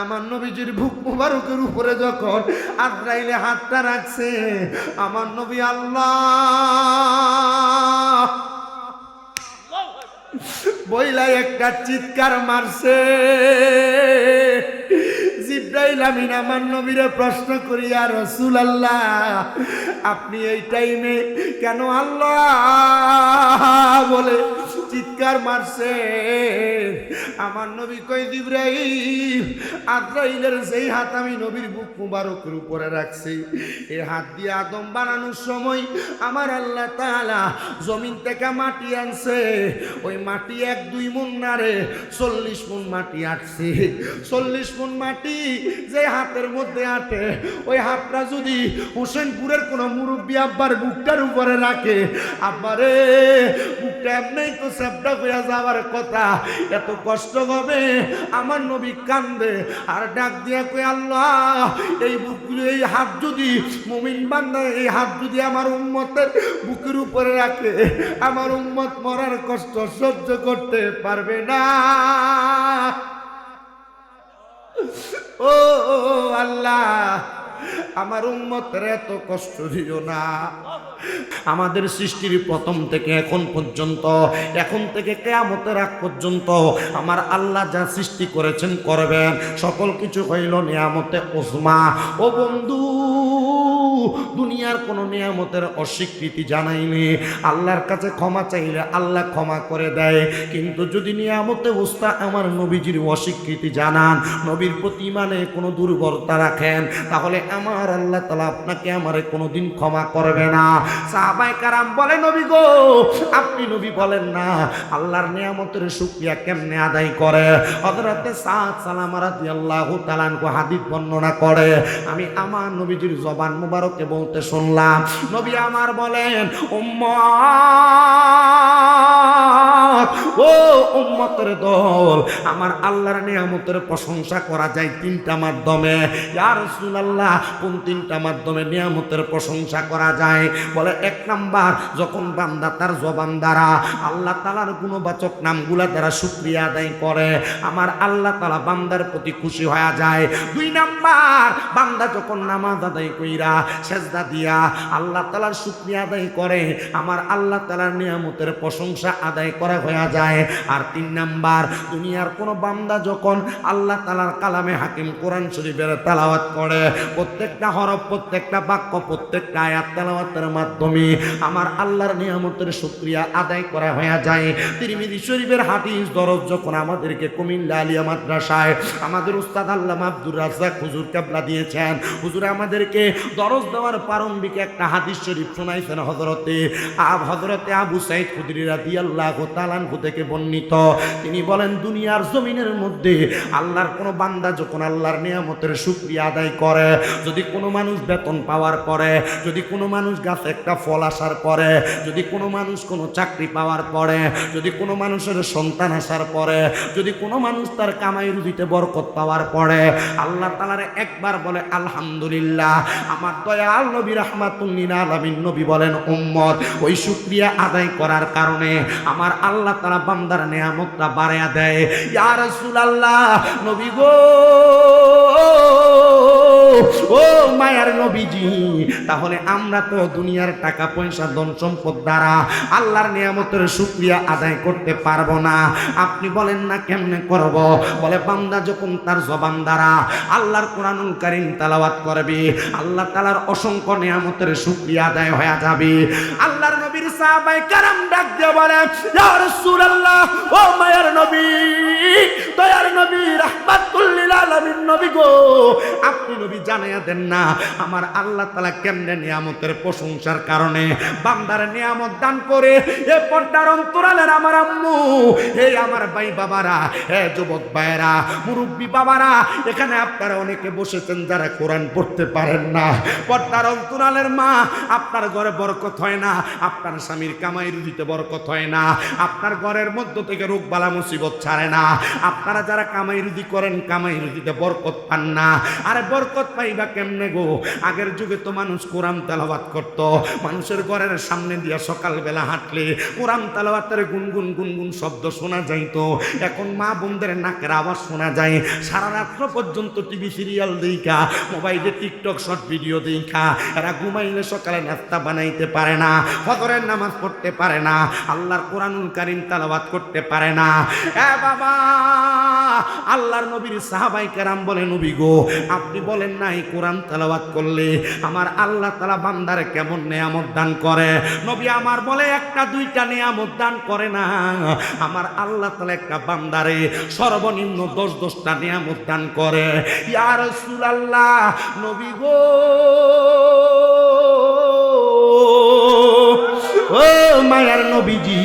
আমার নবীজির বুক মুবারকের উপরে যখন আজরাইলে হাতটা রাখছে, আমার নবী আল্লাহ বইলা একটা চিৎকার মারছে। জিব্রাইল আমিন আমার নবীরে প্রশ্ন করি, ইয়া রাসূলুল্লাহ, আপনি এই টাইমে কেন আল্লাহ বলে চিৎকার মারছে? আমার নবী কই, জিব্রাইল, আজরাইলের যেই হাত আমি নবীর বুক মুবারকের উপরে রাখছি, এই হাত দিয়ে আদম বানানোর সময় আমার আল্লাহ তাআলা জমিন থেকে মাটি আনছে। ওই মাটি 1-2 মণ না রে, 40 মণ মাটি আটছে। 40 মণ মাটি যে হাতের মধ্যে আটে, ওই হাতটা যদি হোসেনপুরের কোনো মুরব্বী আব্বার বুকটার উপরে রাখে, আব্বারে বুকটা এমনি তো চ্যাপটা হয়ে যাওয়ার কথা, এত কষ্ট হবে। আমার নবী কান্দে আর ডাক দিয়া কই, আল্লাহ, এই বুকগুলো, এই হাত যদি মুমিন বান্দা এই হাত যদি আমার উম্মতের বুকের উপরে রাখে, আমার উম্মত মরার কষ্ট সহ্য করতে পারবে না। ও আল্লাহ, আমার উম্মতের এত কষ্ট দিও না। আমাদের সৃষ্টির প্রথম থেকে এখন পর্যন্ত, এখন থেকে কিয়ামতের আগ পর্যন্ত আমার আল্লাহ যা সৃষ্টি করেছেন করবেন, সকল কিছু হইল নিয়ামতে উজমা। ও বন্ধু, দুনিয়ার কোনো নিয়ামতের অস্বীকৃতি জানাইলে আল্লাহর কাছে ক্ষমা চাইলে আল্লাহ ক্ষমা করে দেয়, কিন্তু যদি নিয়ামতে উস্তা আমার নবীজির অস্বীকৃতি জানান, নবীর প্রতি মানে কোনো দুর্বলতা রাখেন, তাহলে আমার আল্লাহ তাআলা আপনাকে আমারে কোনোদিন ক্ষমা করবে না। সাহাবায়ে কেরাম বলে, নবী গো, আপনি নবী বলেন না আল্লাহর নিয়ামতের শুকরিয়া কেমনে আদায় করে? হযরতে সাদ সালামা রাদিয়াল্লাহু তাআলা আনহু হাদিস বর্ণনা করে, আমি আমার নবীজির জবান মুবারকে বলতে শুনলাম, নবী আমার বলেন, উম্মত, ও উম্মতের দল, আমার আল্লাহর নিয়ামতের প্রশংসা করা যায় 3টা মাধ্যমে। ইয়া রাসূলুল্লাহ, কোন 3টা মাধ্যমে নিয়ামতের প্রশংসা করা যায়? বলে, 1 নাম্বার, যখন বান্দা তার জবান দ্বারা আল্লাহ তাআলার গুণবাচক নামগুলা দ্বারা শুকরিয়া আদায় করে, আমার আল্লাহ তাআলা বান্দার প্রতি খুশি হয়ে যায়। 2 নাম্বার, বান্দা যখন নামাজ আদায় কইরা সেজদা দিয়া আল্লাহ তাআলার শুকরিয়া আদায় করে, আমার আল্লাহ তাআলার নিয়ামতের প্রশংসা আদায় করা হয়ে যায়। আর 3 নাম্বার, দুনিয়ার কোন বান্দা যখন আল্লাহ তাআলার কালামে হাকিম কোরআন শরীফের তেলাওয়াত করে, প্রত্যেকটা হরফ, প্রত্যেকটা বাক্য, প্রত্যেকটা আয়াত তেলাওয়াতের মাধ্যমে আমার আল্লাহর নিয়ামতের শুকরিয়া আদায় করা হয়ে যায়। তিরমিজি শরীফের হাদিস দরজ যখন আমাদেরকে কুমিল্লা আলিয়া মাদ্রাসায় আমাদের উস্তাদ আল্লামা আব্দুর রাজ্জাক হুজুর কেবলা দিয়েছেন, হুজুর আমাদেরকে দরজ দেওয়ার প্রারম্ভিক একটা হাদিস শরীফ শোনাইছেন হযরতে আবু সাঈদ খুদরী রাদিয়াল্লাহু তাআলা আনহু থেকে বর্ণিত। তিনি বলেন, দুনিয়ার জমিনের মধ্যে আল্লাহর কোন বান্দা যখন আল্লাহর নিয়ামতের শুকরিয়া আদায় করে, যদি কোনো মানুষ বেতন পাওয়ার পরে, যদি কোনো মানুষ গাছে একটা ফল আসার পরে, যদি কোনো মানুষ কোনো চাকরি পাওয়ার পরে, যদি কোনো মানুষের সন্তান আসার পরে, যদি কোনো মানুষ তার কামাই রুজিতে বরকত পাওয়ার পরে, আল্লাহ তাআলার একবার বলে আলহামদুলিল্লাহ, আমার দয়াল নবী রাহমাতুল লিল আলামিন নবী বলেন, উম্মত ওই শুকরিয়া আদায় করার কারণে আমার আল্লাহ তাআলা বান্দার নিয়ামতটা বাড়ায়া দেয়। ইয়া রাসূলুল্লাহ, নবী গো, ও মায়ার নবীজি, তাহলে আমরা তো দুনিয়ার টাকা পয়সা ধন সম্পদ দ্বারা আল্লাহর নিয়ামতের শুকরিয়া আদায় করতে পারবো না, আপনি বলেন না কেমনে করব? বলে, বান্দা যখন তার জবান দ্বারা আল্লাহর কোরআনুল কারীম তেলাওয়াত করবে, আল্লাহ তাআলার অসংখ্য নিয়ামতের শুকরিয়া আদায় হয়ে যাবে। আল্লাহর নবীর সাহাবায়ে কেরাম ডাক দিয়ে বলে, ইয়া রাসূলুল্লাহ, ও মায়ার নবী, দয়ার নবী, রাহমাতুল লিল আলামিন নবী গো, আপনি নবী জানাইয়া দেন না আমার আল্লাহ তাআলা কেমনে নিয়ামতের প্রশংসার কারণে বান্দার নিয়ামত দান করে। এ পর্দার অন্তরালের আমার আম্মু, এই আমার ভাই বাবারা, হে যুবক ভাইরা, মুরব্বী বাবারা, এখানে আপনারা অনেকে বসেছেন যারা কোরআন পড়তে পারেন না। পর্দার অন্তরালের মা, আপনার ঘরে বরকত হয় না, আপনার স্বামীর কামাই রুজিতে বরকত হয় না, আপনার ঘরের মধ্য থেকে রোগ বালা মুসিবত ছাড়ে না, আপনারা যারা কামাই রুজি করেন কামাই রুজিতে বরকত পান না। আরে বরকত পাইবা কেমনে গো? আগের যুগে তো মানুষ কোরআন তেলাওয়াত করত, মানুষের ঘরের সামনে দিয়া সকালবেলা হাঁটলে কোরআন তেলাওয়াতের গুনগুন গুনগুন শব্দ শোনা যাইতো। এখন মা বোনদের নাকের আওয়াজ শোনা যায়, সারা রাত্র পর্যন্ত টিভি সিরিয়াল দেখা, মোবাইলে টিকটক শর্ট ভিডিও দেখা এরা ঘুমাইলে সকালে নাস্তা বানাইতে পারে না, ফজরের নামাজ পড়তে পারে না, আল্লাহর কোরআনুল কারীম তেলাওয়াত করতে পারে না। এ বাবা, আল্লাহর নবীর সাহাবায়ে কেরাম বলে, নবী গো আপনি বলেন না এই কোরআন তেলাওয়াত করলে আমার আল্লাহ তাআলা বান্দারে কেমন নেয়ামত দান করে? নবী আমার বলে একটা দুইটা নেয়ামত দান করে না, আমার আল্লাহ তাআলা একটা বান্দারে সর্বনিম্ন 10টা নেয়ামত দান করে। ইয়া রাসূলুল্লাহ, নবী গো ও মায়ার নবীজি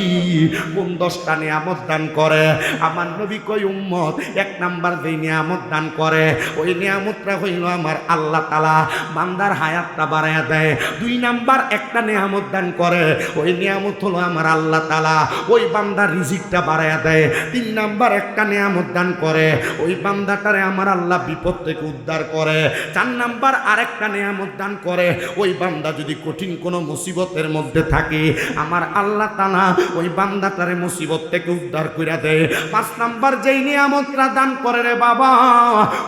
কোন 10টা নিয়ামত দান করে? আমার নবী কই উম্মত, 1 নাম্বার যেই নিয়ামত দান করে ওই নিয়ামতটা হইল আমার আল্লাহ তাআলা বান্দার হায়াতটা বাড়ায়া দেয়। 2 নাম্বার একটা নিয়ামত দান করে, ওই নিয়ামত হলো আমার আল্লাহ তাআলা ওই বান্দার রিজিকটা বাড়ায়া দেয়। 3 নাম্বার একটা নিয়ামত দান করে, ওই বান্দাটারে আমার আল্লাহ বিপদ থেকে উদ্ধার করে। 4 নাম্বার আরেকটা নিয়ামত দান করে, ওই বান্দা যদি কঠিন কোনো মুসিবতের মধ্যে থাকে আমার আল্লাহ তাআলা ওই বান্দাটারে মুসিবত থেকে উদ্ধার কইরা দেয়। 5 নাম্বার যেই নিয়ামতটা দান করে রে বাবা,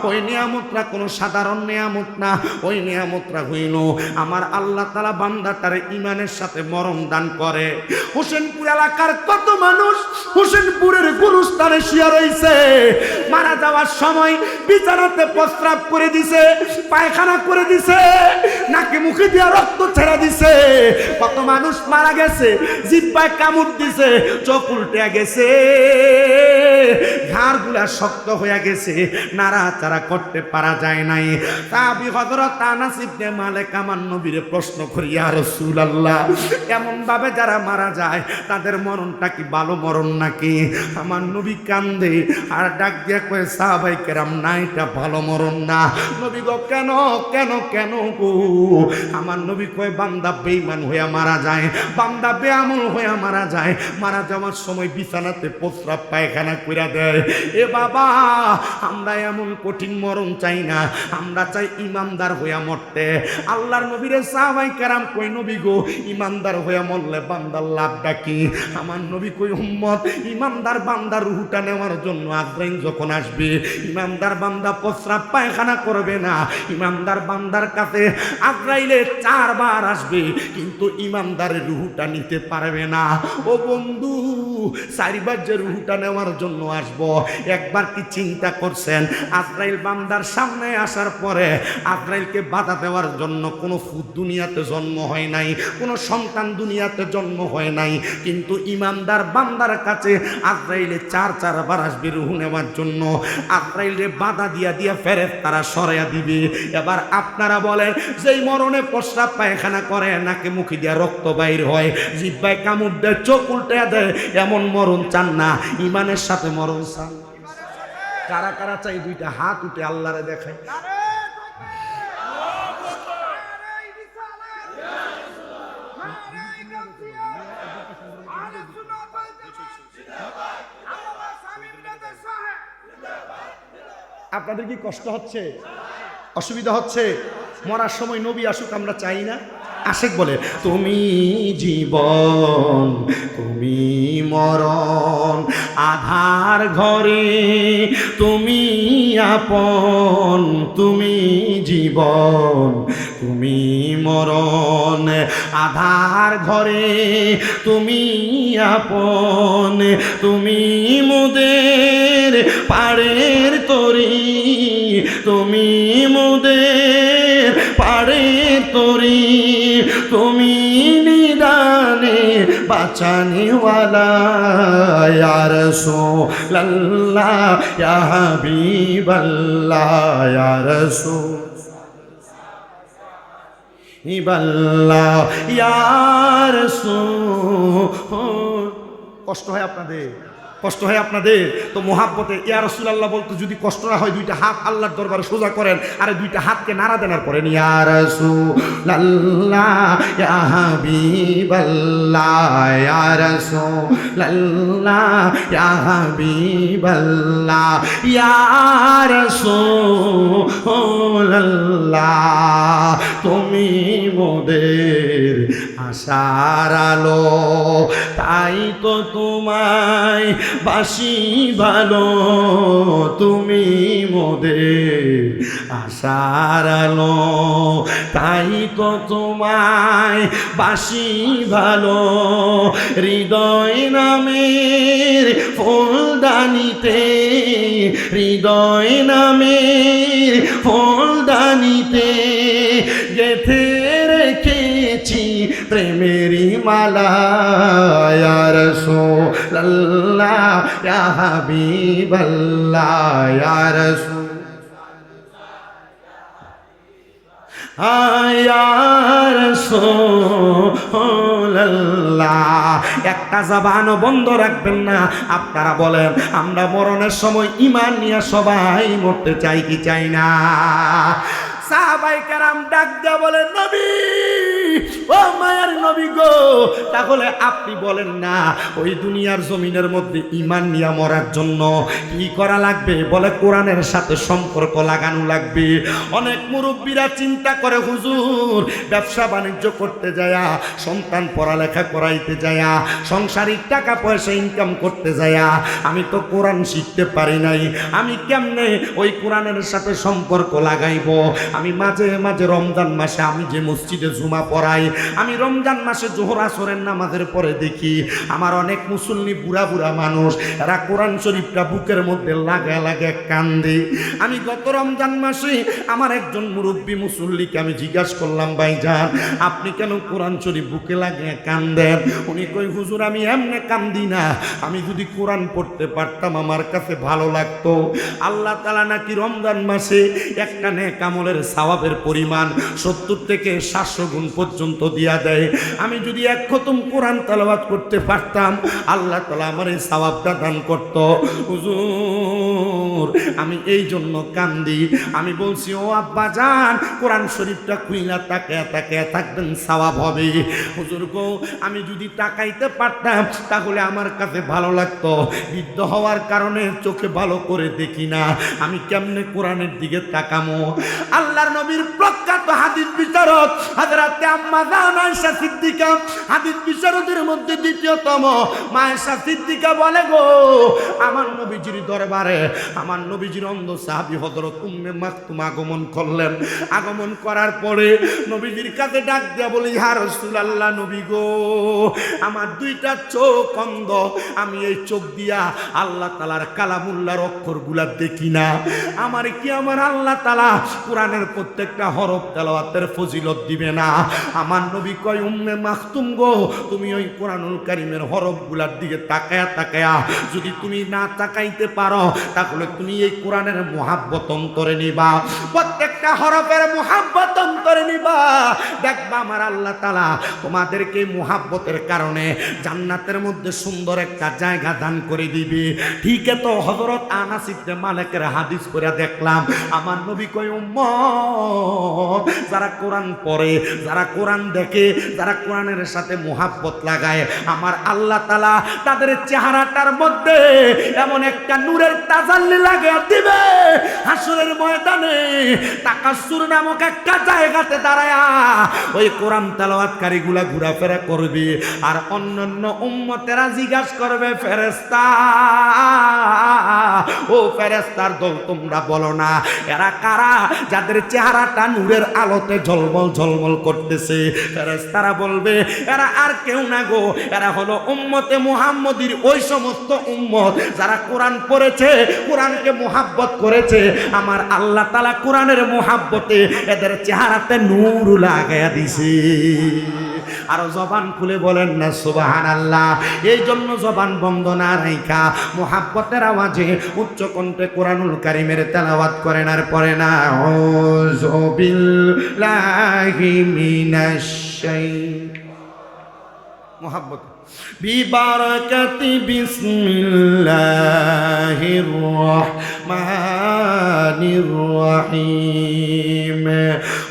ওই নিয়ামতটা কোনো সাধারণ নিয়ামত না, ওই নিয়ামতটা হইল আমার আল্লাহ তাআলা বান্দাটারে ঈমানের সাথে মরণ দান করে। হোসেনপুর এলাকার কত মানুষ হোসেনপুরের গুরুস্থানে শুয়ে রইছে, মারা যাওয়ার সময় বিছানাতে প্রস্রাব করে দিছে, পায়খানা করে দিছে, নাকে মুখে দিয়া রক্ত ছেড়ে দিছে। কত মানুষ মারা গেছে, জিহ্বায় কামড় দিছে, চোখ উল্টে গেছে, ঘাড়গুলা শক্ত হয়ে গেছে, নাড়াচাড়া করতে পারা যায় নাই। সাহাবী হযরত আনাস ইবনে মালিক আমার নবীরে প্রশ্ন করি, ইয়া রাসূলুল্লাহ এমন ভাবে যারা মারা যায় তাদের মরণটা কি ভালো মরণ নাকি? আমার নবী কান্দে আর ডাক দিয়া কয়, সাহাবায়ে কেরাম না, এটা ভালো মরণ না। নবী গো কেন কেন কেন গো? আমার নবী কয়, বান্দা বেঈমান হইয়া মারা যায়, বান্দা বেআমল হইয়া মারা যায়, মারা যাওয়ার সময় বিছানাতে প্রস্রাব পায়খানা কইরা দেয়। এ বাবা, আমরা এমন কঠিন মরণ চাই না, আমরা চাই ইমানদার হইয়া মরতে। আল্লাহর নবীরে সাহাবায়ে কেরাম কই, নবী গো ইমানদার হইয়া মরলে বান্দার লাভটা কি? আমার নবী কই, উম্মত ইমানদার বান্দার রূহটা নেওয়ার জন্য আজরাইল যখন আসবে, ইমানদার বান্দা প্রস্রাব পায়খানা করবে না, ইমানদার বান্দার কাছে আজরাইলে 4 বার আসবে, কিন্তু ইমানদারের রূহটা নিতে পারবে না। ও বন্ধু, 4 বার যে রূহটা নেওয়ার জন্য আসবো, একবার কি চিন্তা করছেন আজরাইল বান্দার সামনে আসার পরে আজরাইলকে বাধা দেওয়ার জন্য কোনো ফুদ দুনিয়াতে জন্ম হয় নাই, কোনো সন্তান দুনিয়াতে জন্ম হয় নাই, কিন্তু ইমানদার বান্দার কাছে আজরাইলে 4 বার আসবে রূহ নেওয়ার জন্য। আজরাইলে বাধা দিয়া দিয়া ফেরেশতারা সরাইয়া দিবে। এবার আপনারা বলেন, যেই মরণে প্রস্রাব পায়খানা করে, নাকে মুখে দিয়া রক্ত বাইর হয়, জিহ্বায় কামড় দেয়, চোখ উল্টে দেয়, এমন মরণ চান না? ঈমানের সাথে মরণ চান? কারা কারা চাই? 2টা হাত উঠে আল্লাহরে দেখায়। আপনাদের কি কষ্ট হচ্ছে, অসুবিধা হচ্ছে? মরার সময় নবী আসুক আমরা চাই না? আশিক বলে, তুমি জীবন তুমি মরণ, আধার ঘরে তুমি আপন, তুমি জীবন তুমি মরণ, আধার ঘরে তুমি আপন, তুমি মোদের পাড়ের তরি, তুমি মোদের পাড়ের তরি, তুমি নিদানে বাঁচানেওয়ালা, ইয়া রাসূলুল্লাহ ইয়া হাবিবাল্লাহ, ইয়া রাসূলুল্লাহ ইয়া রাসূল। কষ্ট হয় আপনাদের? কষ্ট হয় আপনাদের? তো মোহাব্বতে ইয়া রাসূলুল্লাহ বলতো যদি কষ্ট না হয় দুইটা হাত আল্লাহর দরবারে সোজা করেন, আর দুইটা হাতকে নাড়া দেন, আর পড়েন ইয়া রাসূলুল্লাহ ইয়া হাবিবাল্লাহ ইয়া রাসূলুল্লাহ ইয়া হাবিবাল্লাহ ইয়া রাসূলুল্লাহ তুমি মোদের আশার আলো, তাই তো তোমায় বাসি ভালো, তুমি মোদের আশার আলো, তাই তো তোমায় বাসি ভালো, হৃদয় নামের ফুলদানিতে, হৃদয় নামের ফুলদানিতে গেথে রেখেছি প্রেমেরই মালা, ইয়া রাসূলুল্লাহ ইয়া হাবিবাল্লাহ ইয়া রাসূল ইয়া রাসূলুল্লাহ। একটা জবানও বন্ধ রাখবেন না। আপনারা বলেন আমরা মরণের সময় ঈমান নিয়ে সবাই মরতে চাই কি চাই না? সাহাবায়ে কেরাম ডাক দিয়া বলেন নবী, ও মায়ের নবী গো, তাহলে আপনি বলেন না ওই দুনিয়ার জমিনের মধ্যে ঈমান নিয়ে মরার জন্য কি করা লাগবে? বলে কোরআনের সাথে সম্পর্ক লাগানো লাগবে। অনেক মুরব্বীরা চিন্তা করে হুজুর ব্যবসা বাণিজ্য করতে যায়া, সন্তান পড়ালেখা করাইতে যায়া, সংসারিক টাকা পয়সা ইনকাম করতে যায়া আমি তো কোরআন শিখতে পারি নাই, আমি কেমনে ওই কোরআনের সাথে সম্পর্ক লাগাইব? আমি মাঝে মাঝে রমজান মাসে আমি যে মসজিদে জুমা পড়াই, আমি রমজান মাসে জোহর আসরের নামাজের পরে দেখি আমার অনেক মুসল্লি বুড়া বুড়া মানুষ, এরা কোরআন শরীফটা বুকের মধ্যে লাগা লাগে কান্দে। আমি গত রমজান মাসে আমার একজন মুরব্বী মুসল্লিকে আমি জিজ্ঞাসা করলাম, ভাইজান আপনি কেন কোরআন শরীফ বুকে লাগে কান্দেন? উনি কই হুজুর আমি এমনি কান্দি না, আমি যদি কোরআন পড়তে পারতাম আমার কাছে ভালো লাগতো। আল্লাহ তাআলা নাকি রমজান মাসে একটা নেক আমলের সওয়াবের পরিমাণ 70 থেকে 700 গুণ পর্যন্ত দিয়া দেয়। আমি যদি এক খতম কোরআন তেলাওয়াত করতে পারতাম আল্লাহ তাআলা আমার এই সওয়াবটা দান করত। হুজুর আমি এই জন্য কান্দি। আমি বলছি ও আব্বা জান কোরআন শরীফটা খুইলা তাকায়া তাকায়া থাকবেন সওয়াব হবে। হুজুর গো আমি যদি তাকাইতে পারতাম তাহলে আমার কাছে ভালো লাগতো, বৃদ্ধ হওয়ার কারণে চোখে ভালো করে দেখি না, আমি কেমনে কোরআনের দিকে তাকামো? আল্লাহর নবীর প্রখ্যাত হাদিস বিচারক হযরত আম্মা জান আয়েশা সিদ্দিকা, হাদিস বিচারকদের মধ্যে দ্বিতীয়তম মা আয়েশা সিদ্দিকা বলে গো আমার নবীজির দরবারে আমার নবীজির অন্ধ সাহাবী হযরত উম্মে মাকতুম আগমন করলেন। আগমন করার পরে নবীজির কাছে ডাক দিয়া বলি, ইয়া রাসূলুল্লাহ নবী গো আমার দুইটা চোখ অন্ধ, আমি এই চোখ দিয়া আল্লাহ তাআলার কালামুল্লাহর অক্ষরগুলা দেখি না, আমার কি আমার আল্লাহ তাআলা কোরআনের প্রত্যেকটা হরফ তেলাওয়াতের ফজিলত দিবে না? আমার নবী কয় উম্মে মাকতুম গো তুমি ওই কোরআনুল কারীমের হরফগুলার দিকে তাকায়া তাকায়া যদি তুমি না তাকাইতে পারো তাহলে তুমি এই কোরআনের মুহাব্বত অন্তরে নিবা, প্রত্যেকটা হরফের মুহাব্বত অন্তরে নিবা, দেখবা আমার আল্লাহ তাআলা তোমাদেরকে মুহাব্বতের কারণে জান্নাতের মধ্যে সুন্দর একটা জায়গা দান করে দিবে। ঠিক তো হযরত আনাস ইবনে মালিকের হাদিস পড়ে দেখলাম আমার নবী কয় উম্মত যারা কোরআন পড়ে, যারা কোরআন দেখে, যারা কোরআনের সাথে মুহাব্বত লাগায় আমার আল্লাহ তাআলা তাদের চেহারাটার মধ্যে এমন একটা নূরের তাজাল্লি লাগিয়ে দিবে, হাসরের ময়দানে তাকাসসুর নামক একটা জায়গাতে দাঁড়ায়া ওই কোরআন তেলাওয়াতকারীগুলা ঘোরাফেরা করবে আর অন্যান্য উম্মতেরা জিজ্ঞাসা করবে ফেরেশতা ও ফেরেশতার দল তোমরা বলো না এরা কারা যাদের চেহারাটা নূরের আলোতে ঝলমল ঝলমল করতেছে? ফেরেশতারা বলবে এরা আর কেউ না গো, এরা হলো উম্মতে মুহাম্মদীর ওই সমস্ত উম্মত যারা কোরআন পড়েছে, কোরআনকে মুহাব্বত করেছে। আমার আল্লাহ তাআলা কোরআনের মুহাব্বতে এদের চেহারাতে নূর লাগায়া দিছে। আর জবান খুলে বলেন না সুবহানাল্লাহ। এই জন্য জবান বন্ধ না রাইখা মুহাব্বতের আওয়াজে উচ্চ কণ্ঠে কোরআনুল কারীমের তেলাওয়াত করেন আর পড়ে না আউযু বিল্লাহি মিনাশ শাইতানির মুহাব্বত ببركة بسم الله الرحمن الرحيم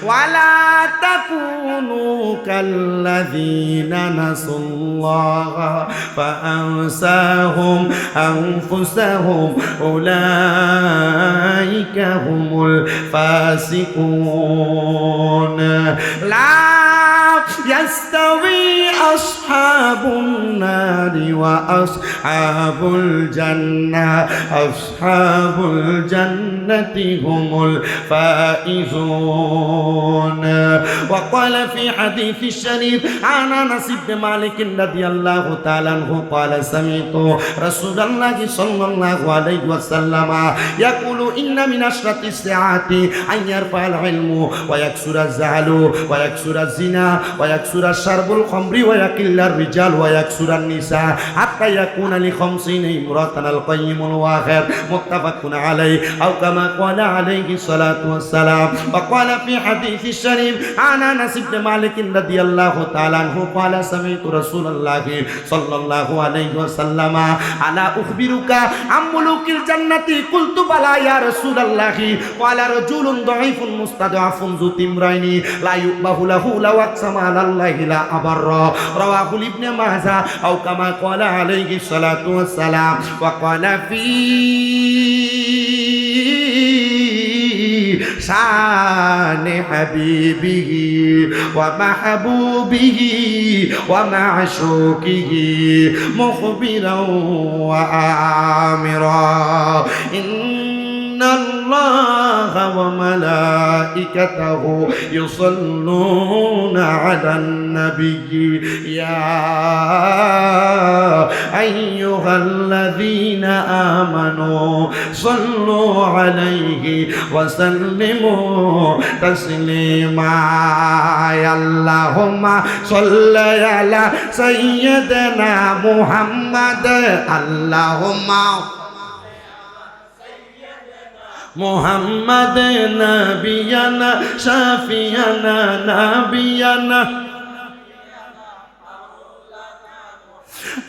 ولا تكونوا كالذين نسوا الله فأنساهم أنفسهم أولئك هم الفاسقون لا يستوي أصحاب النار وأصحاب الجنة أصحاب الجنة هم الفائزون وقال في حديث الشريف عن أنس بن مالك رضي الله تعالى عنه قال سمعت رسول الله صلى الله عليه وسلم يقول إن من أشرط الساعات أن يرفع العلم ويكسر الزعل ويكسر الزنا ويكسر الشرب الخمر ويقل الرجال ويكسر النساء حتى يكون ل50 امرأة القيم الواخر متفق عليه أو كما قال عليه الصلاة والسلام وقال في حديث الشريف عن أنس بن مالك رضي الله تعالى عنه قال سمعت رسول الله صلى الله عليه وسلم ألا أخبرك عن ملوك الجنة قلت بلى يا رسول الله قال رجل ضعيف مستضعف ذو تمرين لا يؤبه له لو أقسم على الله لا أبر رواه ابن ماجه أو كما قال عليه الصلاة والسلام وقال في شان حبيبه ومحبوبه ومعشوقه مخبرا وآمرا إن الله وملائكته يصلون على النبي يا أيها الذين آمنوا صلوا عليه وسلموا تسليما اللهم صل على سيدنا محمد اللهم محمد نبينا شافينا نبينا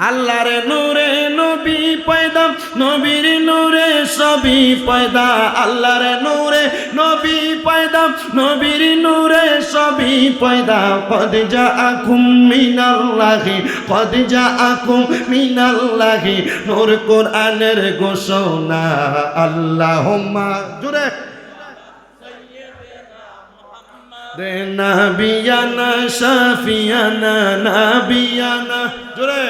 আল্লাহর নূরে নবী পয়দা নবীর নূরে সবই পয়দা আল্লাহর নূরে নবী পয়দা নবীর নূরে সবই পয়দা কদ জাআকুম মিনাল্লাহি কদ জাআকুম মিনাল্লাহি নূর কোরআনের ঘোষণা আল্লাহুম্মা জুরে নাবিয়ানা শাফিয়ানা নাবিয়ানা জোরে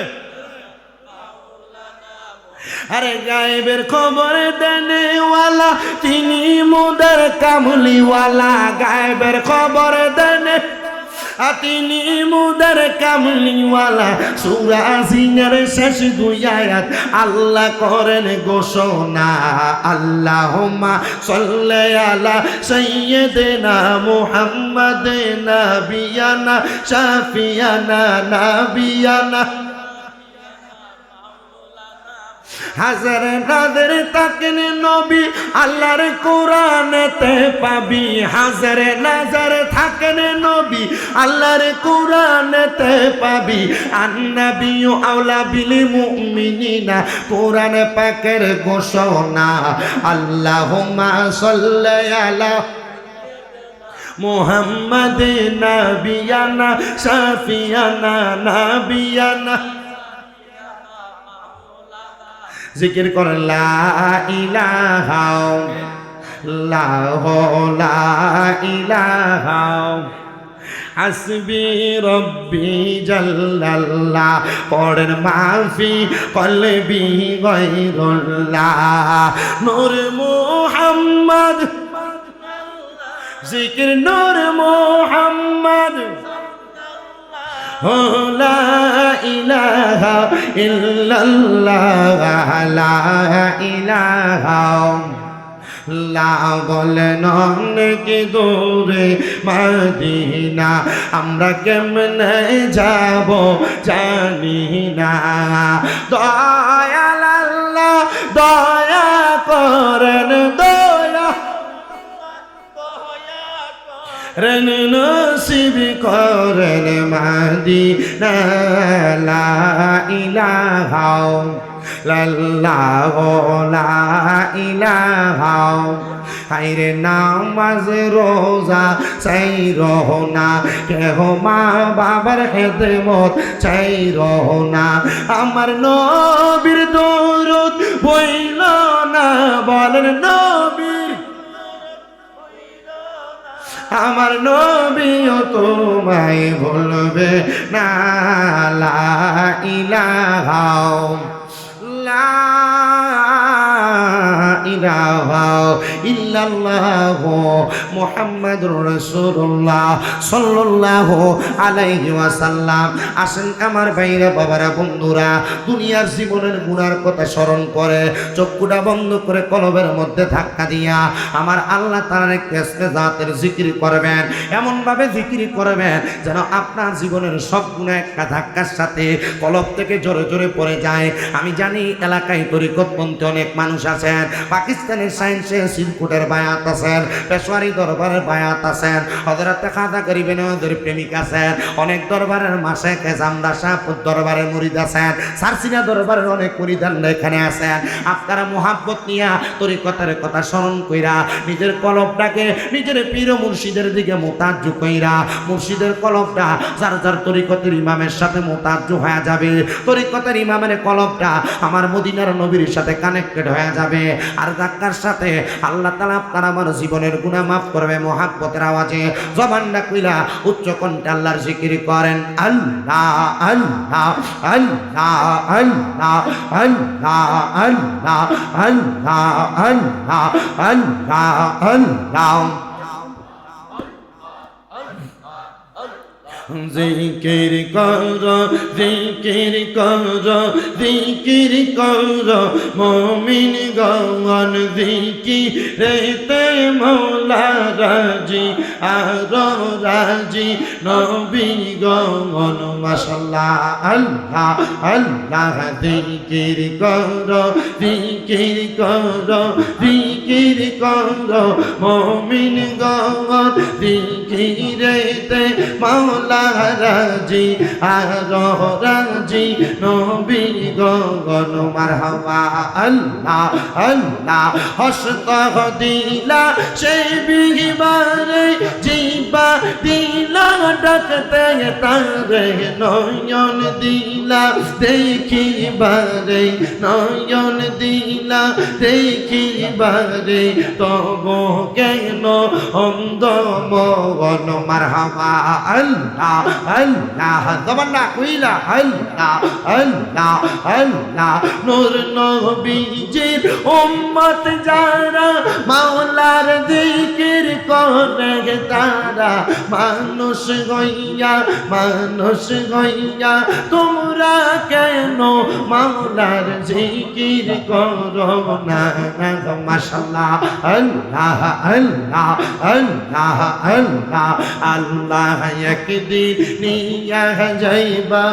আরে গায়েবের খবর দেনেওয়ালা তিনি মুদের কামলিওয়ালা গায়েবের খবর দেনে তিনি মুদের কামলিওয়ালা সূরা জিনের শেষ দুই আয়াত আল্লাহ করেন ঘোষণা আল্লাহুম্মা সাল্লি আলা সাইয়্যিদিনা মুহাম্মাদ নাবিয়ানা শাফিয়ানা নাবিয়ানা হাজার নাদের তাকেন নবী আল্লাহর কোরআনেতে পাবি হাজার নাজার থাকেন নবী আল্লাহর কোরআনেতে পাবি আন্নাবিয়ু আওলা বিল মুমিনিনা কোরআন পাকের ঘোষণা আল্লাহুম্মা সাল্লি আলা মুহাম্মাদ নাবিয়ানা শাফিয়ানা নাবিয়ানা জিকির করেন লা ইলাহা লা ইলাহা হাসবি রব্বি জাল্লাল্লাহ পড়েন মাফি কলবি গায়রুল্লাহ নূর মুহাম্মদ জিকির নূর মুহাম্মদ লা ইলাহা ইল্লাল্লাহ লা ইলাহা লা বলেন অনেক দূরে মদিনা আমরা কেমনে যাব জানি না দয়াল আল্লাহ দয়া করেন দয়া রেন নসিব করেন মদিনা লা ইলাহা লাল্লাহ লা ইলাহা হায়রে নামাজ রোজা চাই রহনা কেহ মা বাবার খেদমত চাই রহনা আমার নবীর দরুদ বইল না বলেন নবীর আমার নবীও তোমায় ভুলবে না লা ইলাহা লা ইলাহা ইল্লাল্লাহ মুহাম্মাদুর রাসূলুল্লাহ সাল্লাল্লাহু আলাইহি ওয়াসাল্লাম। আসেন আমার ভাইরা বাবারা বন্ধুরা, দুনিয়ার জীবনের গুনার কথা স্মরণ করে চক্ষুটা বন্ধ করে কলবের মধ্যে ধাক্কা দিয়া আমার আল্লাহ তাআলার কাছে জাতের জিকির করবেন, এমন ভাবে জিকির করবেন যেন আপনার জীবনের সব গুনাহ একটা ধাক্কার সাথে কলব থেকে জোরে জোরে পড়ে যায়। আমি জানি এলাকায় তরিকতপন্থী অনেক মানুষ আছেন, পাকিস্তানের সায়েন্সে সিলকুটের বায়াত আছেন, পেশোয়ারি দরবারের বায়াত আছেন, হযরত খাজা গরিবে নওয়াজের প্রেমিক আছেন, অনেক দরবারের মাসে জামদা শাহপুর দরবারের মুরিদ আছেন, সারসিনা দরবারের অনেক মুরিদানরা এখানে আছেন। আপনারা মোহাব্বত নিয়া তরিকতের কথা স্মরণ কইরা নিজের কলবটাকে নিজের পীর মুর্শিদের দিকে মোতাজ্জু কইরা মুর্শিদের কলবটা যার যার তরিকতের ইমামের সাথে মোতাজ্জু হয়ে যাবে, তরিকতের ইমামের কলবটা আমার মদিনার নবীর সাথে কানেক্টেড হয়ে যাবে। আর ধাক্কার সাথে আল্লাহ তাআলা আপনার আমার জীবনের গুনাহ মাফ করবে। মোহাব্বতের আওয়াজে জবানটা কইলা উচ্চ কণ্ঠে আল্লাহর জিকির করেন আল্লাহ আল্লাহ আল্লাহ আল্লাহ আল্লাহ আল্লাহ আল্লাহ আল্লাহ আল্লাহ আল্লাহ জিকির কর জিকির কর জিকির কর মুমিন গণ জিকিরেতে মওলা রাজি আর রাজি নবী গণ মাশাআল্লাহ আল্লাহ আল্লাহ জিকির কর জিকির কর জিকির কর মুমিন গণ জিকিরেতে মওলা রাজি আর রাজি নবী গণ মারহাবা আল্লাহ আল্লাহ হস্ত দিলা সেই বিবারে জিবা দিলা ডাকতে তারে নয়ন দিলা দেখিবারে নয়ন দিলা দেখিবারে তব কেন অন্ধ মগন মারহাবা আল্লাহ আল্লাহ জবানটা কইলা আল্লাহ আল্লাহ আল্লাহ নূর নবীজির উম্মত যারা মাওলার জিকির করে তারা মানুষ হইয়া তোমরা কেন মাওলার জিকির করো না মাশাআল্লাহ আল্লাহ আল্লাহ আল্লাহ আল্লাহ আল্লাহ একদিন নিয়া যাইবা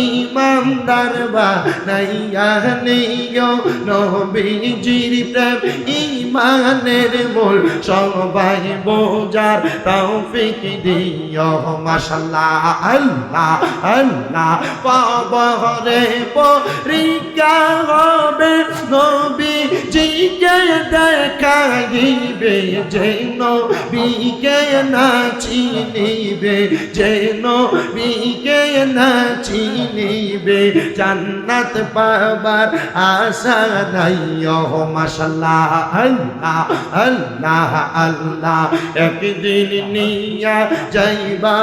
ইমানদার বানাইয়া নিও নবীজির প্রেম ইমানের মূল সবাই বোঝার তৌফিক দিও মাশাআল্লাহ আল্লাহ আল্লাহ পাবরে পরীক্ষা হবে নবীজিকে দেখাইবে যে নবীকে না চিনিবে যে নবীকে না চিনিবে জান্নাত পাবার আশা নাই ও মাশাআল্লাহ আল্লাহ আল্লাহ আল্লাহ একদিন নিয়া যাইবা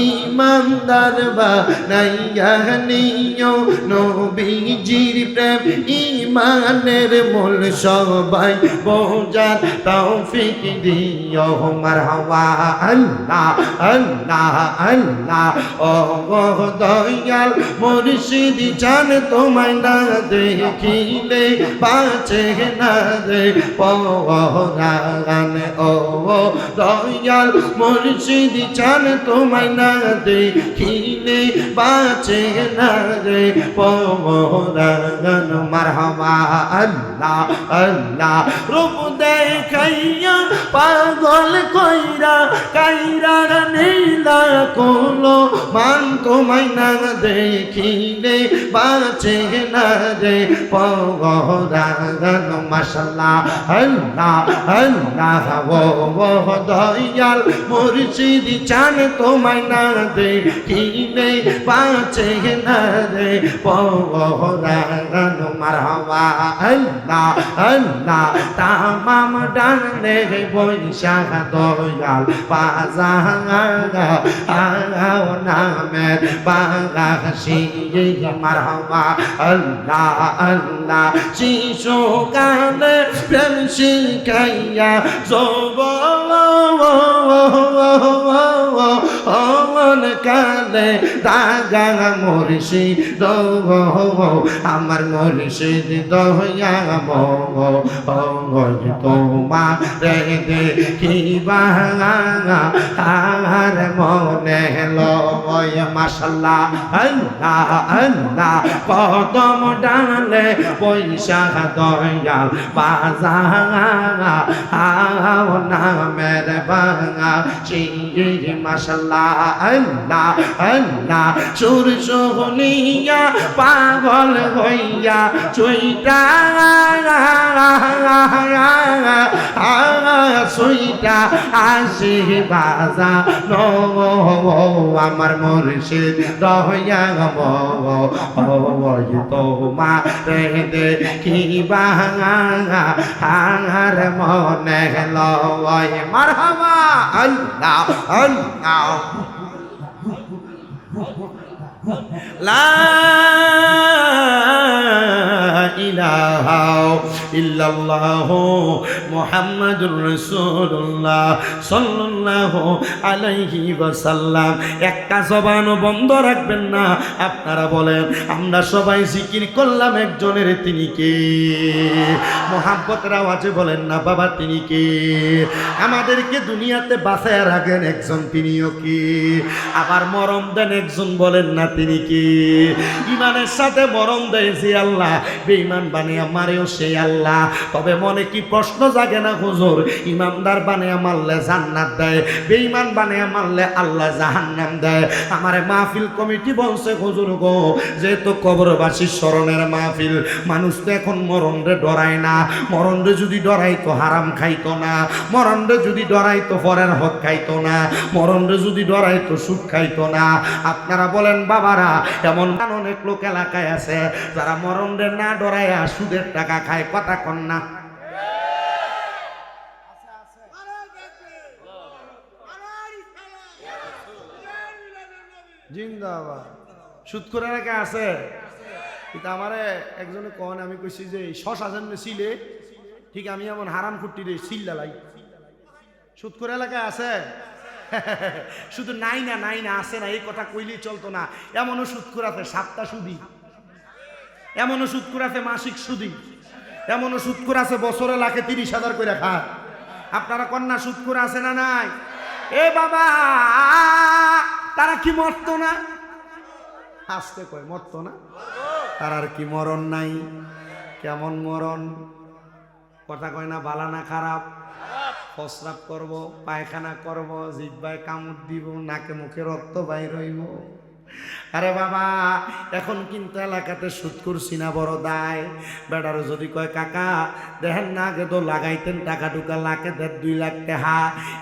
ইমানদার বানাইয়া নিও নবীজির প্রেম ইমানের মূল সবাই বোঝার তৌফিক দিও মারহাবা আল্লাহ আল্লাহ আল্লাহ ও দয়াল মুর্শিদ জান তোমায় না দেখিলে বাঁচে না রে পরাণ ও দয়াল মুর্শিদ জান তোমায় না দেখিলে বাঁচে না রে পরাণ মারহাবা আল্লাহ আল্লাহ রূপ দেখাইয়া পাগল কইরা কাইরা তোমায় না দেখিলে বাঁচে না রে পরাণ মাশাআল্লাহ আল্লাহ আল্লাহ ও দয়াল মুর্শিদ চান তোমায় না দেখিলে বাঁচে না রে পরাণ মারহাবা আল্লাহ আল্লাহ তামাম ডানে বৈশা দয়াল বাজাগা আও নামের বাগাসি মারহাবা আল্লাহ আল্লাহ শিশু কালে প্রেম শিখাইয়া যৌবন কালে দাগা মুর্শিদ আমার মুর্শিদ দয়া তোমার দেখিবা আর মনে লয় মাশাআল্লাহ আল্লাহ আল্লাহ কদম ডালে পয়সা দয়াল বাজাগা আও নামের বাঙা শির মাশাআল্লাহ আল্লাহ আল্লাহ সুর সোহনিয়া পাগল হইয়া চুইটা সুইটা আসি বাজা নো আমার মুর্শিদ দয়া তোমার দেখিবা আর মনে লয় মারহাবা আল্লাহ আল্লাহ লা ইলাহা ইল্লাল্লাহু মুহাম্মাদুর রাসূলুল্লাহ সাল্লাল্লাহু আলাইহি ওয়াসাল্লাম। একটা জবানও বন্ধ রাখবেন না। আপনারা বলেন, আমরা সবাই জিকির করলাম একজনের, তিনি কে? মোহাব্বতের আওয়াজে বলেন না বাবা, তিনি কে? আমাদেরকে দুনিয়াতে বাঁচায় রাখেন একজন, তিনিও কে? আবার মরণ দেন একজন, বলেন না তিনি কে? ইমানের সাথে মরণ দেয় যে আল্লাহ, বেঈমান বানিয়ে মারেও সেই আল্লাহ। তবে মনে কি প্রশ্ন জাগে না হুজুর, ইমানদার বানিয়ে মারলে জান্নাত দেয়, বেঈমান বানিয়ে মারলে আল্লাহ জাহান্নাম দেয়। আমারে মাহফিল কমিটি বলছে, হুজুর গো, যেহেতু কবরবাসীর স্মরণের মাহফিল, মানুষ তো এখন মরণরে ডরায় না। মরণরে যদি ডরাইতো হারাম খাইতো না, মরণরে যদি ডরাইতো পরের হক খাইতো না, মরণরে যদি ডরাইতো সুদ খাইতো না। আপনারা বলেন বাবারা, এমন অনেক লোক এলাকায় আছে যারা মরণরে না ডরাইয়া সুদের টাকা খায়, কথা কন না? জিন্দাবাদ। সুদ করে এলাকায় আছে, কিন্তু আমারে একজনে কন, আমি কইছি যে শশা জন্মে ছিলে ঠিক, আমি এমন হারাম খুঁটি রে সিল্লাই। সুদ করে এলাকায় আছে শুধু নাই না নাই না আছে না এই কথা কইলেই চলতো না। এমনও সুদ করাতে সাপ্তাহ সুদি, এমনও সুদ করাতে মাসিক সুদি, এমনও সুদ করে আছে বছরে লাখে 30,000 করে খায়। আপনারা কন্যা সুদ করে আছে না নাই? এ বাবা, তারা কি মরতো না? আসতে কয় মরতো না, তার আর কি মরণ নাই? কেমন মরণ? কথা কয় না, ভালো না খারাপ? প্রস্রাব করব, পায়খানা করব, জিহ্বায় কামড় দিব, নাকে মুখে রক্ত বাইর হইব। আরে বাবা, এখন কিন্তু এলাকাতে সুদ করছি না বড় দায়। বেটারও যদি কয় কাকা দেখেন না, আগে তো লাগাইতেন টাকা টুকা, লাখে 1.5-2 লাখ টাকা,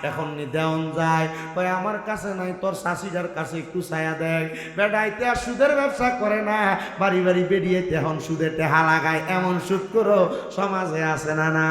এখন নি দেওয়ান যায়। কয় আমার কাছে নাই, তোর শাশিটার কাছে একটু ছায়া দেয়। বেটাইতে আর সুদের ব্যবসা করে না, বাড়ি বাড়ি বেরিয়েতে এখন সুদের টাকা লাগায়। এমন সুদ করো সমাজে আছে না? না।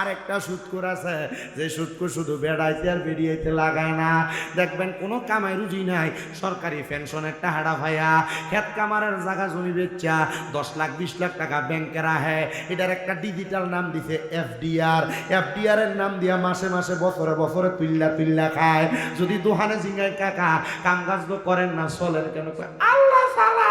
আরেকটা সুদখোর আছে, যে সুদখোর শুধু বেড়াইতে আর বেরিয়েতে লাগায় না। দেখবেন কোনো কামাই রুজি নাই, সরকারি পেনশনের টাকাটা ভাইয়া খেত কামারের জায়গা জমি বেচা 10 লাখ 20 লাখ টাকা ব্যাংকে রাখে। এটার একটা ডিজিটাল নাম দিছে এফডিআর। এফডিআর এর নাম দিয়া মাসে মাসে বছরে বছরে তুল্লা খায়। যদি দোহানে জিঙ্গায় কাকা কাম কাজ তো করেন না, চলেন কেন? আল্লাহ সালা,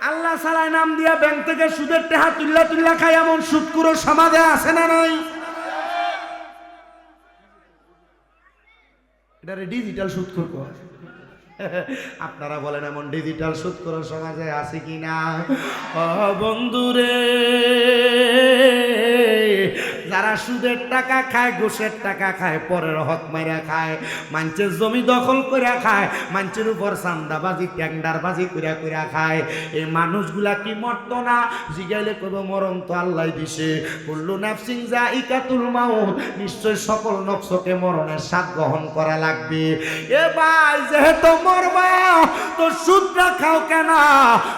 আল্লাহ সালায় নাম দিয়া ব্যাংক থেকে সুদের টাকা তুল্লা খায়। এমন সুদখোর সমাজে আছে না নাই? এটা ডিজিটাল সুদখোর কর। আপনারা বলেন এমন ডিজিটাল সুদখোর সমাজে আছে কিনা? ও বন্ধুরে, যারা সুদের টাকা খায়, ঘুষের টাকা খায়, পরের হক মাইরা খায়, মানুষের জমি দখল করে খায়, মানুষের উপর চান্দাবাজি ট্যাংডারবাজি করে করে খায়, এই মানুষগুলা কি মরত না? জিগাইলে কব মরণ তো আল্লাহ দিছে। কুল্লু নাফসিন যায়িকাতুল মাউত, নিশ্চয় সকল নফসকে মরণের স্বাদ গ্রহণ করা লাগবে। এ ভাই যেহেতু মরবা তো সুদটা খাও কেন?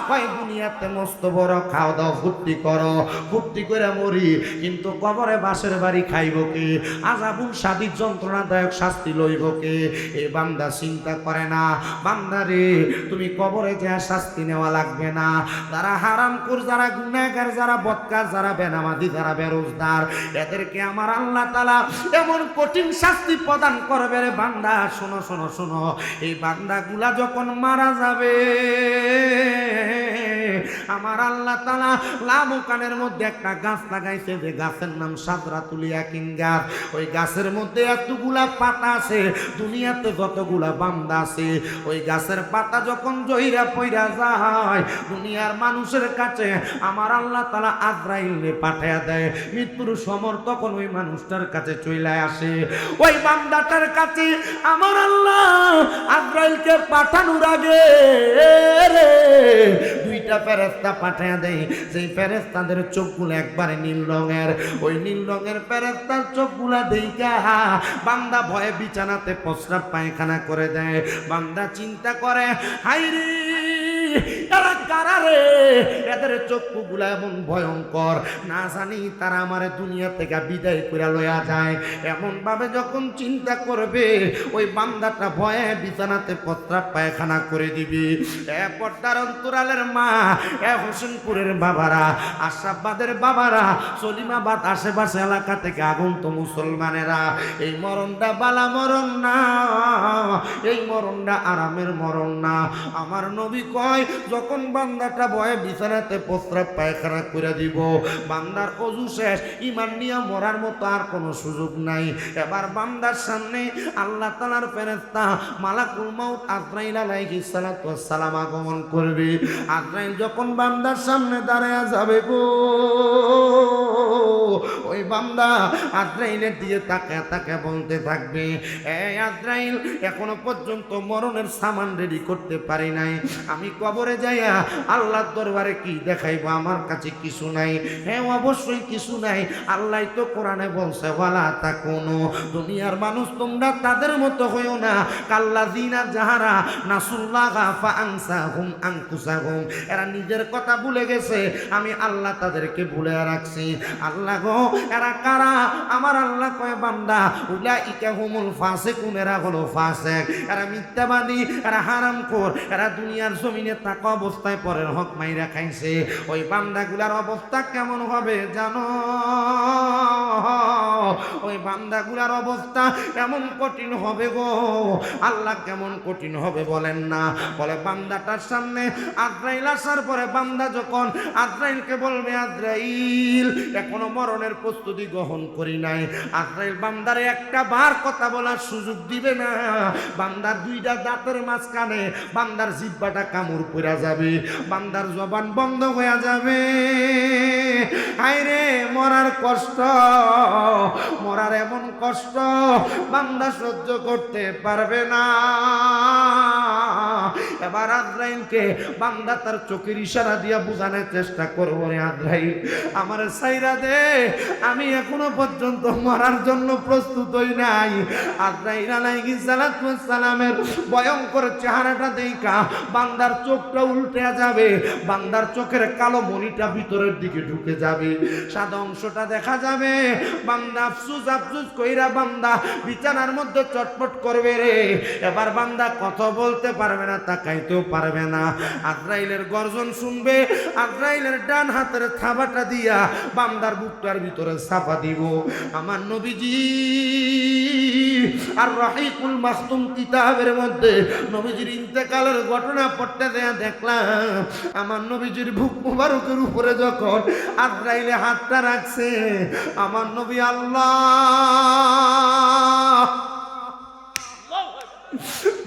ভাই দুনিয়াতে মস্ত বড় খাও দাও, ফুর্তি করো, ফুর্তি করে মরি, কিন্তু কবরে বাসের বাড়ি খাইব কে? আযাবুন শাদীদ যন্ত্রণাদায়ক শাস্তি লইব কে? এ বান্দা চিন্তা করে না। বান্দারে তুমি কবরে যা শাস্তি নেওয়া লাগবে না। যারা হারামখোর, যারা গুনাহগার, যারা বদকার, যারা বেনামাজি, যারা বেরোজগার, এদেরকে আমার আল্লাহ তাআলা এমন কঠিন শাস্তি প্রদান করবে রে বান্দা। শোনো শোনো শোনো, এই বান্দাগুলা যখন মারা যাবে আমার আল্লাহ তাআলা লামুকানের মধ্যে একটা গাছ লাগাইছে, যে গাছের নাম সাদরাতুল ইয়াকিন গাছ। ওই গাছের মধ্যে এতগুলা পাতা আছে, দুনিয়াতে যতগুলা বান্দা আছে, ওই গাছের পাতা যখন জইরা পইরা যায় দুনিয়ার মানুষের কাছে আমার আল্লাহ তাআলা আজরাইলকে পাঠায়া দেয়। মৃত্যুর সমর তখন ওই মানুষটার কাছে চলে আসে। ওই বান্দাটার কাছে আমার আল্লাহ আজরাইলকে পাঠানোর আগে দুইটা ফেরেশতা পাঠায়া দেয়, যেই ফেরেশতাদের চোখগুলো একবারে নীল রঙের। ওই নীল রঙের ফেরেশতার চোখগুলা দেইখা বান্দা ভয়ে বিছানাতে প্রস্রাব পায়খানা করে দেয়। বান্দা চিন্তা করে, হায়রে এরা কারা রে? এদের চক্ষুগুলা এমন ভয়ঙ্কর, না জানি তারা আমার দুনিয়া থেকে বিদায় করে লইয়া যায়। এমন ভাবে যখন চিন্তা করবে ওই বান্দাটা ভয়ে বিছানাতে প্রস্রাব পায়খানা করে দিবি। এ পর্দার অন্তরালের মা, এ হোসেনপুরের বাবারা, আশরাফবাদের বাবারা, সলিমাবাদ আশেপাশে এলাকা থেকে আগন্ত মুসলমানেরা, এই মরণটা বালা মরণ না, এই মরণটা আরামের মরণ না। আমার নবী কয়, যখন বান্দাটা ভয়ে বিছানাতে প্রস্রাব পায়খানা করে দিব, বান্দার ওযু শেষ, ঈমান নিয়ে মরার মতো আর কোনো সুযোগ নাই। এবার বান্দার সামনে আল্লাহ তাআলার ফেরেশতা মালাকুল মাউত আজরাইল আলাইহিস সালাতু ওয়াস সালাম আগমন করবে। আজরাইল যখন বান্দার সামনে দাঁড়ায়া যাবে গো, ওই বান্দা আজরাইলের দিয়ে তাকায় তাকায় বলতে থাকবে, এই আজরাইল এখনো পর্যন্ত মরণের সামান রেডি করতে পারি নাই, আমি কবরে যাইয়া আল্লাহর দরবারে কি দেখাইব? আমার কাছে কিছু নাই। হ্যাঁ অবশ্যই কিছু নাই। আল্লাহ তো কোরআনে বলছে, ওয়ালা তাকুনু, দুনিয়ার মানুষ তোমরা তাদের মতো হইও না, কাল্লাযিনা যাহারা নাসুল্লাহা ফাআনসাহুম আনফুসাহুম, এরা নিজের কথা ভুলে গেছে, আমি আল্লাহ তাদেরকে ভুলে রাখছি। আল্লাহ গো, এরা কারা? আমার আল্লাহ কয়, বান্দা উলাইকা হুমুল ফাসিকুন, এরা হলো ফাসিক, এরা মিথ্যাবাদী, এরা হারামখোর, এরা দুনিয়ার জমিনে থাকা অবস্থায় পরের হক মাইরা খাইছে। ওই বান্দাগুলার অবস্থা কেমন হবে জানো? ওই বান্দাগুলার অবস্থা এমন কঠিন হবে গো। আল্লাহ কেমন কঠিন হবে বলেন না? বলে বান্দাটার সামনে আজরাইল আসার পরে বান্দা যখন আজরাইলকে বলবে, আজরাইল এখনো মরণের প্রস্তুতি গ্রহণ করি নাই, আজরাইল বান্দারে একটা বার কথা বলার সুযোগ দিবে না। বান্দার দুইটা দাঁতের মাঝখানে বান্দার জিহ্বাটা কামড় পড়া যাবে, বান্দার জবান বন্ধ হয়ে যাবে। হায়রে মরার কষ্ট, মরার এমন কষ্ট বান্দা সহ্য করতে পারবে না। এবার আজরাইলকে বান্দা তার চোখের ইশারা দিয়া বোঝানোর চেষ্টা করবো, রে আজরাইল আমার সাইরা দে, আমি এখনো পর্যন্ত মরার জন্য প্রস্তুত হই নাই। আজরাইল আলাইহিস সালাতু ওয়াস সালামের ভয়ঙ্কর চেহারাটা দেখা বান্দার চোখটা উল্টে যাবে, বান্দার চোখের কালো মণিটা ভিতরের দিকে ঢুকে যাবে, সাদা অংশটা দেখা যাবে। বান্দা আফসুস আফসুস কইরা বান্দা বিছানার মধ্যে চটপট করবে রে। এবার বান্দা কথা বলতে পারবে না, তাকাইতেও পারবে না। আজরাইলের গর্জন শুনবে, আজরাইলের ডান হাতের থাবাটা দিয়া বান্দার বুকটার ভিতরে চাপা দিব। আমার নবীজি আর রাহিকুল মাখতুম কিতাবের মধ্যে নবীজির ইন্তেকালের ঘটনা পড়তে দেয়া দেখলাম, আমার নবীজির বুক মুবারকের উপরে যখন আজরাইলে হাতটা রাখছে, আমার নবী আল্লাহ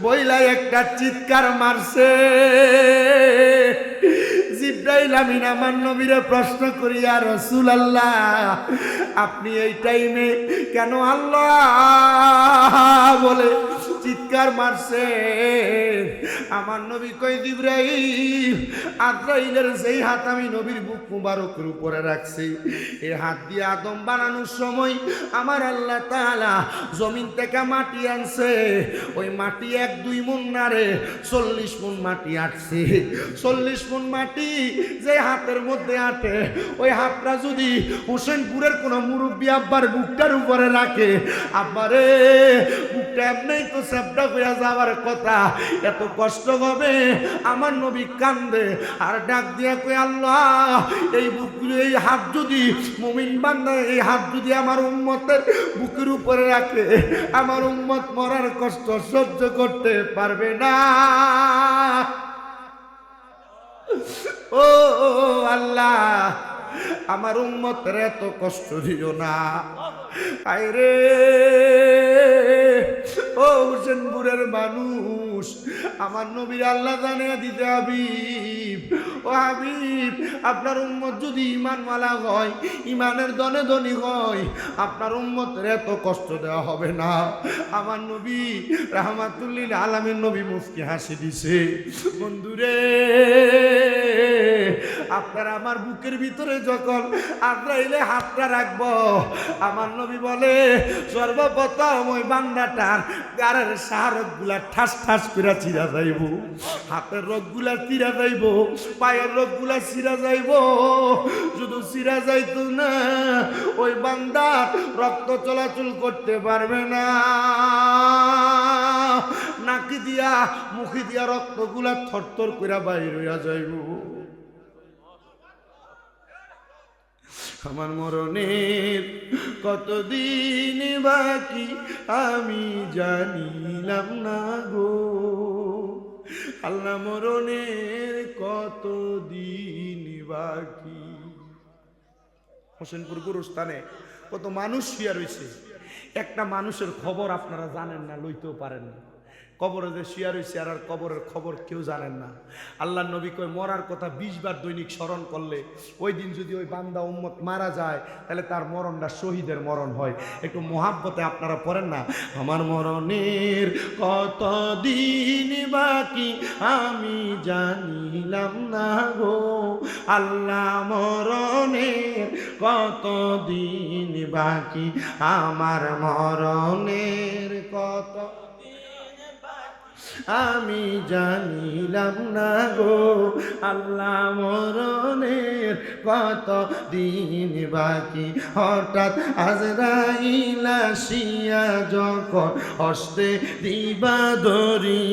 বইলা একটা চিৎকার মারছে, জিবরাইল আমিন আমার নবীরে প্রশ্ন করি, ইয়া রাসূলুল্লাহ আপনি এই টাইমে কেন আল্লাহ বলে চিৎকার মারছে? আমার নবী কই, জিবরাইল আজরাইলের যেই হাত আমি নবীর বুক মুবারকের উপরে রাখছি, এই হাত দিয়ে আদম বানানোর সময় আমার আল্লাহ তাআলা জমিন থেকে মাটি আনছে। ওই মাটি 1-2 মণ না রে, 40 মণ মাটি আটছে। 40 মণ মাটি যে হাতের মধ্যে আটে, ওই হাতটা যদি হোসেনপুরের কোন মুরব্বী আব্বার বুকটার উপরে রাখে, আব্বারে বুকটা এমনিই তো চ্যাপটা হয়ে যাওয়ার কথা, এত কষ্ট হবে। আমার নবী কান্দে আর ডাক দিয়া কই, আল্লাহ এই বুকগুলো, এই হাত যদি মুমিন বান্দা এই হাত যদি আমার উম্মতের বুকের উপরে রাখে, আমার উম্মত মরার কষ্ট সহ্য করতে পারবে না। ও আল্লাহ আমার উম্মতের এত কষ্ট দিও না। আইরে ও হোসেনপুরের মানুষ, আমার নবীর আল্লাহ জানিয়ে দিতে হাবিব, ও হাবিব আপনার উম্মত যদি ঈমানওয়ালা হয়, ঈমানের দনে ধনী হয়, আপনার উম্মতের এত কষ্ট দেওয়া হবে না। আমার নবী রাহমাতুল্লিল আলামিন নবী মুস্কি হাসি দিছে। বন্ধুরে আপনার আমার বুকের ভিতরে যখন আজরাইলে হাতটা রাখবো, আমার নবী বলে সর্বপ্রথম ওই বান্দাটার গাড়ের সারগুলা ঠাস ঠাস করে চিরা যাইব, হাতের রোগগুলা চিরা যাইব, পায়ের রোগগুলা চিরা যাইব। শুধু চিরা যাইতো না, ওই বান্দা রক্ত চলাচল করতে পারবে না। নাকি দিয়া মুখি দিয়া রক্তগুলা থরথর করে বাইর হইয়া যাইব। আমার মরণের কতদিন বাকি আমি জানিলাম না গো, আল্লাহ মরণের কতদিন বাকি। হোসেনপুর গুরুস্থানে কত মানুষ শুয়ে রয়েছে, একটা মানুষের খবর আপনারা জানেন না, লইতেও পারেন না। কবরে যে শুয়ে রয়েছে আর কবরের খবর কেউ জানেন না। আল্লাহ নবী কয় মরার কথা 20 বার দৈনিক স্মরণ করলে, ওই দিন যদি ওই বান্দা উম্মত মারা যায়, তাহলে তার মরণটা শহীদের মরণ হয়। একটু মোহাব্বতে আপনারা পড়েন না, আমার মরণের কত দিন বাকি আমি জানিলাম না গো, আল্লাহ মরণের কত দিন বাকি, আমার মরণের কত আমি জানিলাম না গো, আল্লাহ মরণের কত দিন বাকি। হঠাৎ আজরাইল আসিয়া যখন হস্তে দিবা ধরি,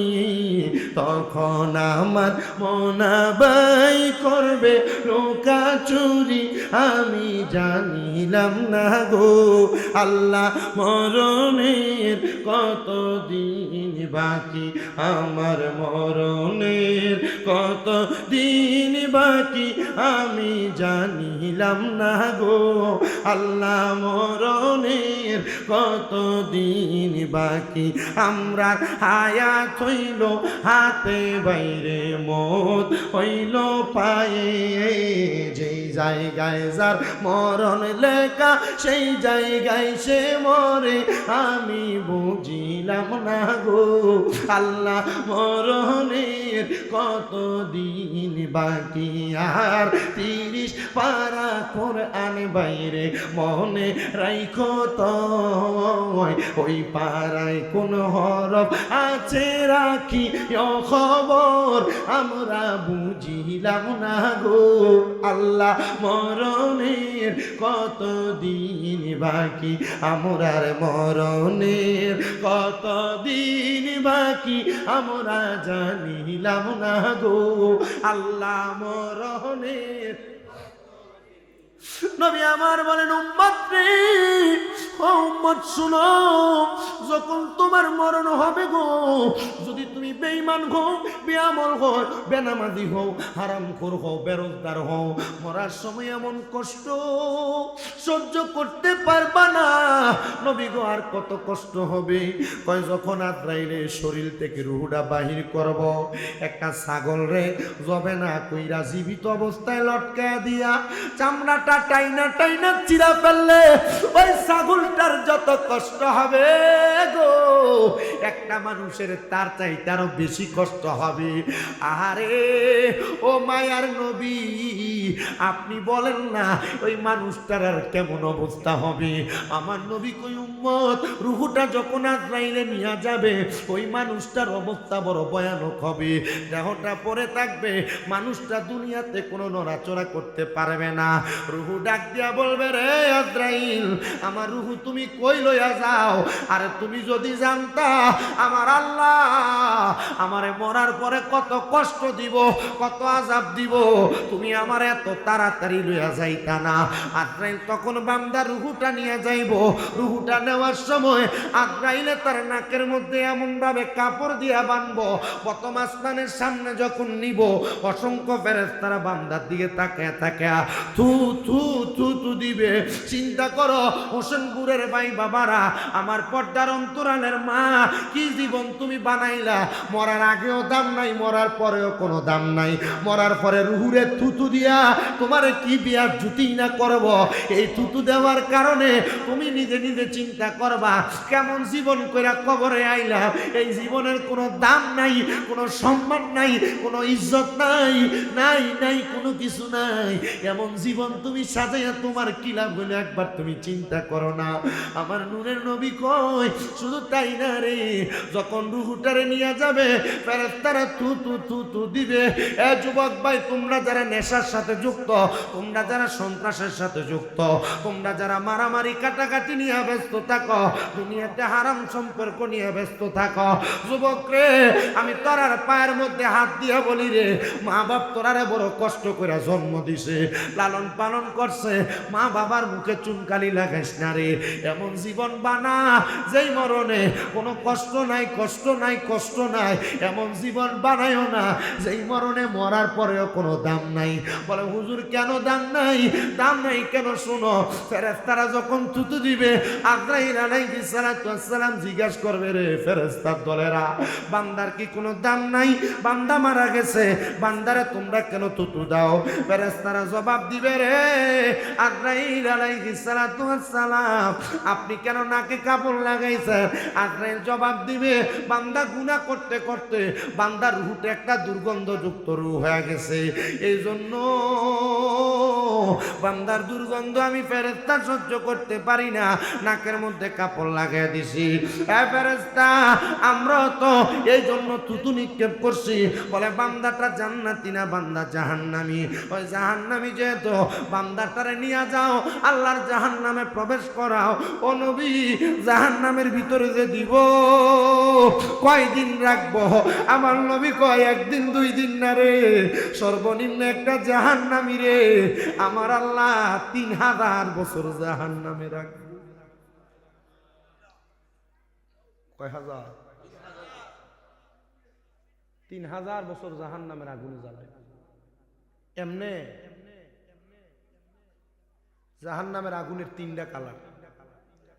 তখন আমার মনাবাই করবে লোকা চুরি, আমি জানিলাম না গো, আল্লাহ মরণের কত দিন বাকি, আমার মরণের কত দিন বাকি আমি জানিলাম না গো, আল্লাহ মরণের কত দিন বাকি। আমরা হায়াত হইল হাতে বাইরে, মত হইল পায়ে, যেই জায়গায় যার মরণ লেখা সেই জায়গায় সে মরে, আমি বুঝিলাম না গো, আল্লাহ মরণের কত দিন বাকি। আর 30 পারা কোরআন বাইরে মনে রাইখো তো, ওই পাড়ায় কোন হরফ আছে রাখি খবর আমরা বুঝিলাম না গো, আল্লাহ মরণের কত দিন বাকি, আমরার মরণের কত দিন বাকি আমরা জানিলাম না গো, আল্লাহ মরণের। নবী আমার বলেন উম্মত রে, ও উম্মত উম্মত শুনো, যখন তোমার মরণ হবে গো, যদি তুমি বেঈমান হও, বেআমল হও, বেনামাজি হও, হারামখোর হও, বেরোজগার হও, মরার সময় এমন কষ্ট সহ্য করতে পারবা না। নবী গো আর কত কষ্ট হবে? কয় যখন আজরাইলে শরীর থেকে রুহুটা বাহির করব, একটা ছাগল রে জবে না কইরা জীবিত অবস্থায় লটকায়া দিয়া চামড়াটা টাইনা টাইনা চিরা ফেললে ওই ছাগলটার যত কষ্ট হবে গো, একটা মানুষের তার চাইতে আরো বেশি কষ্ট হবে। আরে ও মায়ার নবী, আপনি বলেন না ওই মানুষটার আর কেমন অবস্থা হবে? আমার নবী কই উম্মত, রুহুটা যখন আজরাইলে নিয়ে যাবে ওই মানুষটার অবস্থা বড় ভয়ানক হবে। দেহটা পড়ে থাকবে, মানুষটা দুনিয়াতে কোনো নড়াচড়া করতে পারবে না। রুহু ডাক দিয়া বলবে, রে আজরাইল, আমার রুহু তুমি কই লইয়া যাও? আরে তুমি যদি জানতা আমার আল্লাহ আমারে মরার পরে কত কষ্ট দিব, কত আযাব দিব, তুমি আমার এত তাড়াতাড়ি লইয়া যাইতা না। আজরাইল তখন বান্দার রুহুটা নিয়ে যাইব। রুহুটা নেওয়ার সময় আজরাইলে তার নাকের মধ্যে এমন ভাবে কাপড় দিয়া বানবো, প্রথম আসমানের সামনে যখন নিব অসংখ্য ফেরেশতারা বান্দার দিকে তাকায়া তাকায়া থু থু থু থু দিবে। চিন্তা করো হোসেনপুরের ভাই বাবারা, আমার পর্দার অন্তরালের মা, কি জীবন তুমি বানাইলা! মরার আগেও দাম নাই, মরার পরেও কোনো দাম নাই। মরার পরে রুহুরে থুতু দিয়া তোমারে কি বিয়ার জুতি না করব। এই থুতু দেওয়ার কারণে তুমি নিজে নিজে চিন্তা করবা কেমন জীবন কইরা কবরে আইলা। এই জীবনের কোনো দাম নাই, কোনো সম্মান নাই, কোনো ইজ্জত নাই, নাই নাই কোনো কিছু নাই। এমন জীবন তুমি সাজাইয়া তোমার কি লাভ হইলো একবার তুমি চিন্তা করো না। আমার নূরের নবী কয় শুধু তাই না রে, যখন রুহুটারে নিয়ে যাবে ফেরেশতারা থু থু থু থু দিবে। এ যুবক ভাই, তোমরা যারা নেশার সাথে যুক্ত, তোমরা যারা সন্ত্রাসের সাথে যুক্ত, তোমরা যারা মারামারি কাটাকাটি নিয়ে ব্যস্ত থাকো, দুনিয়াতে হারাম সম্পর্ক নিয়ে ব্যস্ত থাকো, যুবক রে আমি তোরার পায়ের মধ্যে হাত দিয়া বলি রে, মা বাপ তোরারে বড় কষ্ট করে জন্ম দিছে, লালন পালন করছে, মা বাবার মুখে চুনকালি লাগাইস না রে। এমন জীবন বানা যেই মরণে কোনো কষ্ট নাই, কষ্ট নাই, কষ্ট নাই। এমন জীবন বানায়ও না যেই মরণে মরার পরেও কোনো দাম নাই। বলে হুজুর কেন দাম নাই? দাম নাই কেন? শোনো, ফেরেশতারা যখন থুতু দিবে আজরাইল আলাইহিস সালাতু ওয়াস সালাম জিজ্ঞাসা করবে, রে ফেরেশতার দলেরা, বান্দার কি কোনো দাম নাই? বান্দা মারা গেছে, বান্দারে তোমরা কেন থুতু দাও? ফেরেশতারা জবাব দিবে, রে আজরাইল আলাইহিস সালাতু ওয়াস সালাম, আপনি কেন নাকে কাপড় লাগাইছেন? আজরাইল জবাব দিবে, বান্দা গুনাহ করতে করতে বান্দার রুহটা একটা দুর্গন্ধযুক্ত রূহ হয়ে গেছে, এই জন্য বান্দার দুর্গন্ধ আমি ফেরেশতা সহ্য করতে পারি না, নাকের মধ্যে কাপড় লাগাই দিছি। এ ফেরেশতা, আমরা তো এই জন্য থুতু নিক্ষেপ করছি। বলে বান্দাটা জান্নাতি না, বান্দা জাহান্নামী। ওই জাহান্নামী যেহেতু, বান্দাটারে নিয়ে যাও আল্লাহর জাহান্নামে প্রবেশ করাও। ও নবী, জাহান্নামের ভিতরে যে দিব কয়দিন রাখবো? আমার নবী কয় একদিন দুই দিন না রে, সর্বনিম্ন একটা জাহান্নামী রে আমার আল্লাহ 3000 বছর জাহান্নামে রাখবে। কয় হাজার? 3000 বছর জাহান্নামের আগুনে জ্বালে। এমনে জাহান্নামের আগুনের 3টা কালার,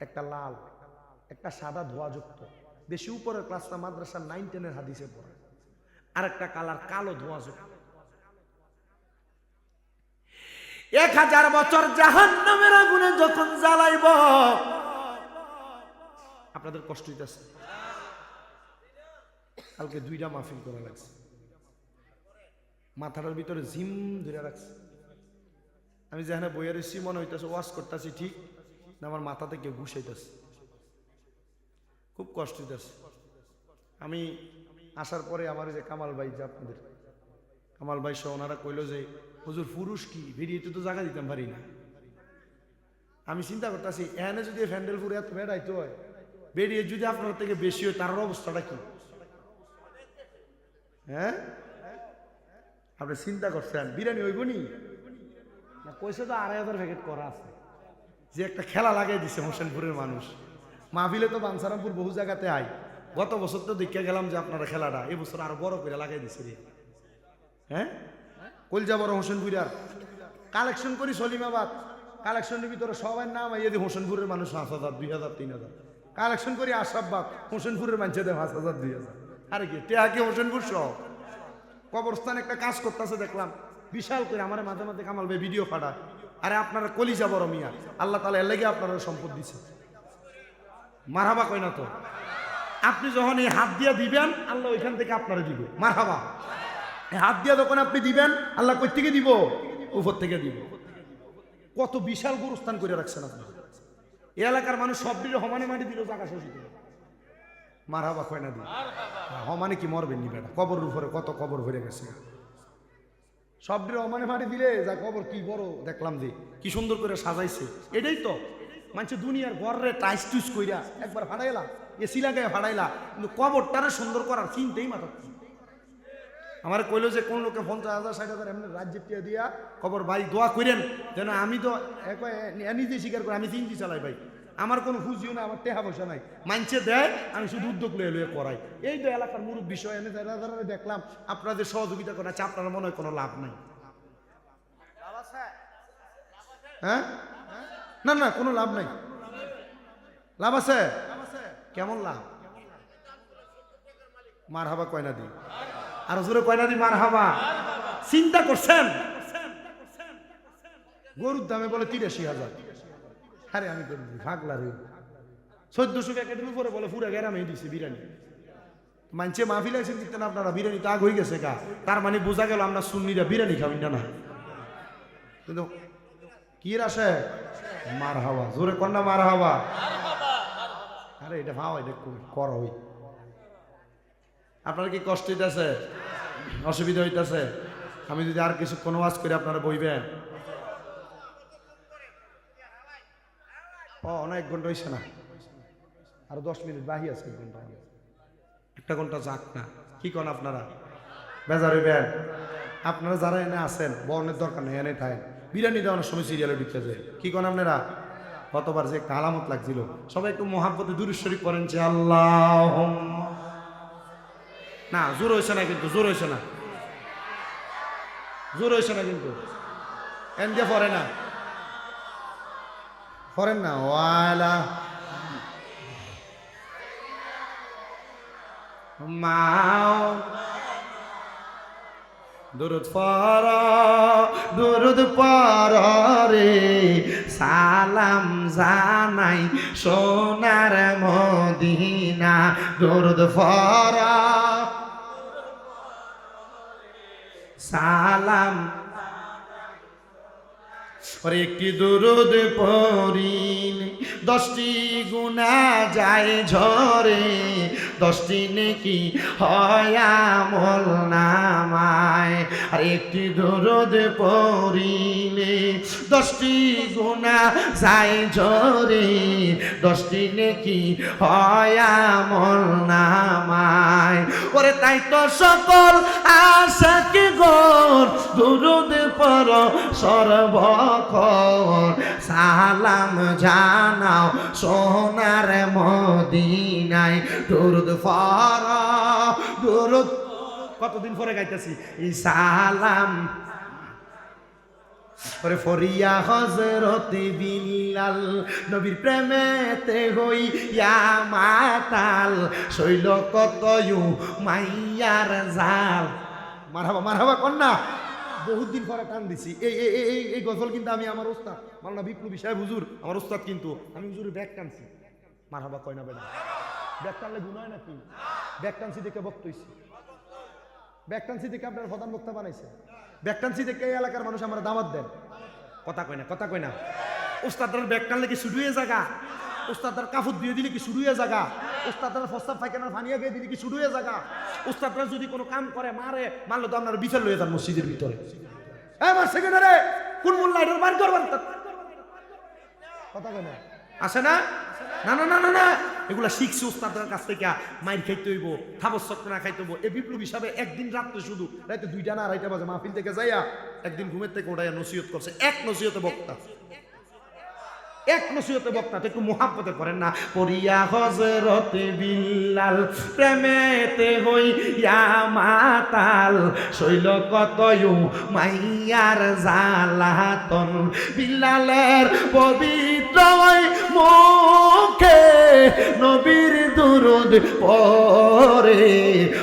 একটা লাল, একটা সাদা ধোঁয়াযুক্ত, বেশি উপরের ক্লাসটা মাদ্রাসা 9-10 হাদিসে পড়ে, আর একটা কালার কালো ধোঁয়াযুক্ত। 1000 বছর জাহান্নামের আগুনে যখন জ্বালাইব, আপনাদের কষ্ট হইতেছে? কালকে 2টা মাহফিল করা লাগছে, মাথাটার ভিতরে ঝিম ধরে রাখছে। আমি যেখানে বইয়ের এসছি মনে হইতেছে ওয়াজ করতেছি ঠিক না, আমার মাথা থেকে ঘুষাইতেছে, খুব কষ্ট হইতেছে। আমি আসার পরে আমার যে কামাল ভাই, যে আপনাদের কামাল ভাই সহ ওনারা কইল যে হুজুর পুরুষ কি ভিডিওতে তো জায়গা দিতাম পারি না। আমি চিন্তা করতেছি এখানে যদি ফ্যান্ডেল পুরে এত বেড়াইতে হয়, বেরিয়ে যদি আপনার থেকে বেশি হয় তার অবস্থাটা কি? হ্যাঁ, আপনি চিন্তা করছেন বিরিয়ানি হইব নি না? কইছে তো 2500 প্যাকেট করা আছে, যে একটা খেলা লাগাই দিছে হোসেনপুরের মানুষ। মাহফিলে তো বাঞ্ছারামপুর বহু জায়গাতে আই, গত বছর তো দেখে গেলাম যে আপনারা খেলাটা এবছর আরো বড় করে লাগাই দিচ্ছে রে। হ্যাঁ, কলজা বড় হোসেনপুরার কালেকশন করি সলিমাবাদ, কালেকশনের ভিতরে সবাই নাম আইয়ে দিই হোসেনপুরের মানুষ 5,000 2,000 3,000, কালেকশন করি আশরাফবাদ হোসেনপুরের মানুষের 5,000 2,000। আরে কি টেহা কি হোসেনপুর সহ কবরস্থান একটা কাজ করতেছে দেখলাম বিশাল করে, আমার মাঝে মাঝে কামাল ভাই ভিডিও ফাটা। আরে আপনারা কলিজা বড় মিয়া, আল্লাহ তাআলা এর লাগি আপনারা সম্পদ দিছে, মারহাবা কই না তো। আপনি যখন এই হাত দিয়া দিবেন আল্লাহ ওইখান থেকে আপনারা দিবে, মারহাবা। এই হাত দিয়া যখন আপনি দিবেন আল্লাহ কই থেকে দিব, উপর থেকে দিব। কত বিশাল গোরস্থান করে রাখছেন আপনি। এই এলাকার মানুষ সব দিলে সমানে মাটি দিল জায়গা শোষিত, মারহাবা কয় না দিল সমানে কি মরবেন নি বেটা, কবরের উপরে কত কবর ভরে গেছে, সব দিলে সমানে মাটি দিলে যা কবর কি বড় দেখলাম যে কি সুন্দর করে সাজাইছে। এটাই তো মানুষ দুনিয়ার ঘরে টাইস টুইস কইরা একবার ফাটাইলা, এসি লাগাই ফাটাইলা, কিন্তু কবরটারে সুন্দর করার চিন্তাই মাথা। আমার কইলো যে কোন লোকে 50,000 60,000 এমনি রাজ্যের টিয়া দিয়া কবর ভাই দোয়া করেন যেন, আমি তো নিজে স্বীকার করি আমি চিন্তি চালাই ভাই, আমার কোনো ফুজিও না, আমার টেহা পয়সা নাই, মানছে দেয় আমি শুধু উদ্যোগ লয়ে লয়ে করাই। এই তো এলাকার মুরুব বিষয় এনে দেখলাম আপনাদের সহযোগিতা করা আছে, আপনার মনে হয় কোনো লাভ নাই। হ্যাঁ না না কোনো লাভ নাই, লাভ আছে কেমন লাভ, মারহাবা কয়না দি, আর জোরে কয়না দি মারহাবা। চিন্তা করছেন গরুর দামে বলে 83,000, আরে আমি ভাগলা রে 1400 প্যাকেটের উপরে বলে পুরা গ্রামে দিছে বিরিয়ানি। মানছে মাহফিল আইছেন দিতেন আপনারা বিরিয়ানি তাগ হয়ে গেছে গা, তার মানে বোঝা গেল আমরা সুন্নিরা বিরিয়ানি খাবেন না, কিন্তু কি আসে মারহাবা, জোরে কন্যা মারহাবা। আরে এটা ভাও এটা কর হই, আপনার কি কষ্ট হইতেছে, অসুবিধা হইতেছে? আমি যদি আর কিছু কোনো ওয়াজ করে আপনারা বইবেন। ও না 1 ঘন্টা হয়েছে না, আরো 10 মিনিট বাহি আছে, 1 ঘন্টা 1 ঘন্টা যাক না, কি কোন আপনারা বেজার হইবেন? আপনারা যারা এনে আছেন বর্ণের দরকার নেই, এনে থাকেন, বিরিয়ানি দেওয়ানোর সময় সিরিয়ালে ঢুকতে যায়, কি কোন আপনারা? কতবার যে একটা আলামত লাগছিল, সবাই একটু মহাব্বতে দুরূদ শরীফ পড়েন যে আল্লাহ না, জোর হয়েছে না কিন্তু, জোর হয়েছে না, জোর হয়েছে না কিন্তু, এন দিয়ে পড়ে না, পড়েন না ওয়ালা মাও দুরুদ পড়ো, দুরুদ পড়ো রে, সালাম জানাই সোনার মদিনা, দুরুদ পড়ো সালাম, और একটি দুরুদ পড়িলে 10টি গুনাহ যায় ঝরে, 10টি নেকি হয় আমল নামায়। আর একটি দুরুদ পড়িলে 10টি গুনাহ যায় ঝরে, 10টি নেকি হয় আমল নামায়। ওরে তাই তো সকল আশাকে গণ দুরুদ পড়ো সর্বক্ষণ, সালাম জানাও সোনার মদিনায়, দুরুদ পড়ো দুরুদ। কতদিন পরে গাইতেছি এই সালাম, ওরে ফরিয়া হযরত বিল্লাল, নবীর প্রেমেতে হইয়া মাতাল, শৈল কত মাইয়ার জাল। মারহাবা মারহাবা কন্যা, বহুত দিন পরে টান দিছি। এই গজল কিন্তু আমি আমার ওস্তাদ মাওলানা বিপ্লবী সাহেব হুজুর আমার ওস্তাদ, কিন্তু আমি হুজুরের ব্যাগ টানছি। মারহাবা কয় না বেটা, ব্যাগ টানলে গুনাহ হয় নাকি? ব্যাগ টানছি দেখে বক্ত হইছি, ব্যাগ টানছি দেখে আপনার প্রধান বক্তা বানাইছে, ব্যাগ টানছি দেখে এই এলাকার মানুষ আমরা দাওয়াত দেন। কথা কয় না, কথা কয় না। ওস্তাদের ব্যাগ টানলে কি শুরু হয়ে জায়গা, ওস্তাদের কাপড় দিয়ে দিলে কি শুরু হয়ে জায়গা, ওস্তাদের প্রস্তাব পায়খানার ফানিয়া গিয়ে দিলে কি শুরু হয়ে জায়গা। ওস্তাদরা যদি কোনো কাম করে মারলে তো আপনারা বিচার লয়ে যান মসজিদের ভিতরে। আমার সেক্রেটারি কোন মোল্লা এটার বার করবেন, কথা কয় না, আসে না? না না না না না, এগুলা শিখছি ওস্তাদের কাছ থেকে, মাইর খাইতে হইব, থাবস্বক না খাইতে হইব। এই বিপ্লবী হিসাবে একদিন রাত্রে শুধু রাতে 2টা না 2:30 বাজে মাহফিল থেকে যাইয়া একদিন ঘুমের থেকে ওটাইয়া নসিহত করছে, এক নসিহতে বক্তা এক নসিহতে বক্তা তো একটু মুহাব্বতে পড়েন না। পড়িয়া হযরতে বিল্লাল প্রেমেতে হইয়া মাতাল, শৈল কতয়ু মাইয়ার জালাতন, বিল্লালের পবিত্র মুখে নবীর দুরূদ পড়ে,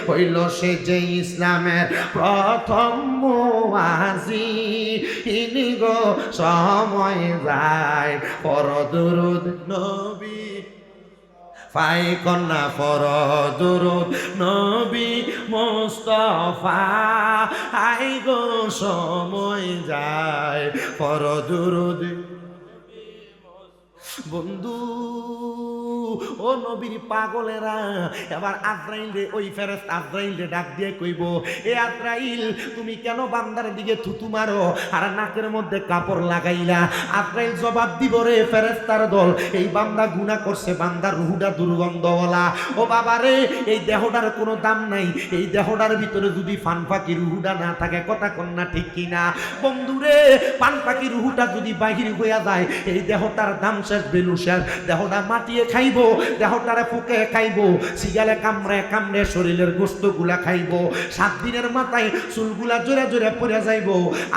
হইল সে যে ইসলামের প্রথম মুয়াজ্জিন গো। সময় যায় পর দুরূদ নবী, ফাই কন্যা পর দুরূদ নবী মুস্তাফা, আই গো সময় যায় পর দুরূদ। বন্ধু ও নবীর পাগলেরা, এবার আজরাইল রে, ওই ফেরেশতা আজরাইল রে ডাক দিয়ে কইব, এ আজরাইল তুমি কেন বান্দার দিকে থুতু মারো আর নাকের মধ্যে কাপড় লাগাইলা? আজরাইল জবাব দিব, রে ফেরেশতার দল, এই বান্দা গুনাহ করছে, বান্দার রুহটা দুর্গন্ধওয়ালা। ও বাবা রে, এই দেহটার কোনো দাম নাই, এই দেহটার ভিতরে যদি ফানফাকি রুহুটা না থাকে, কথা কন্যা ঠিক কিনা? বন্ধুরে, ফানফাকি রুহুটা যদি বাহির হইয়া যায়, এই দেহটার দাম শেষ, বেলু শেষ। দেহটা মাটিয়ে খাইব, দেহটারে ফুকে খাইব, সিগালে কামড়ে কামড়ে শরীরের গোস্ত গুলা খাইব। 7 দিনের মাথায় চুলগুলা জোরে জোরে পড়ে যাইব,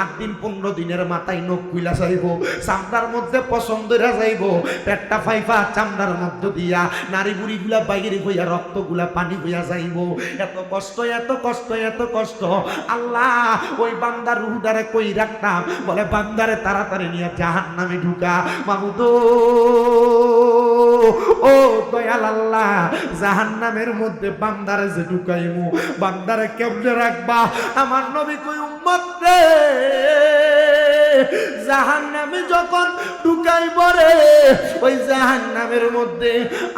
8 দিন 15 দিনের মাথায় নখ খুইলা যাইব, চামড়ার মধ্যে পছন্দ হয়ে যাইব, পেটটা ফাইফা চামড়ার মধ্য দিয়া নারী বুড়ি গুলা বাইরে হইয়া রক্ত গুলা পানি হইয়া যাইব। এত কষ্ট, এত কষ্ট, এত কষ্ট। আল্লাহ ওই বান্দার রুহটারে কই রাখতাম, বলে বান্দারে তাড়াতাড়ি নিয়ে জাহান্নামে ঢুকা। মাহমুদ ও দয়াল আল্লাহ, জাহান্নামের মধ্যে বান্দারে যে ঢুকাইমু, বান্দারে কেমনে রাখবা? আমার নবী কই, উম্মত রে, জাহান্নামে যখন ঢুকাইব রে, ওই জাহান্নামের মধ্যে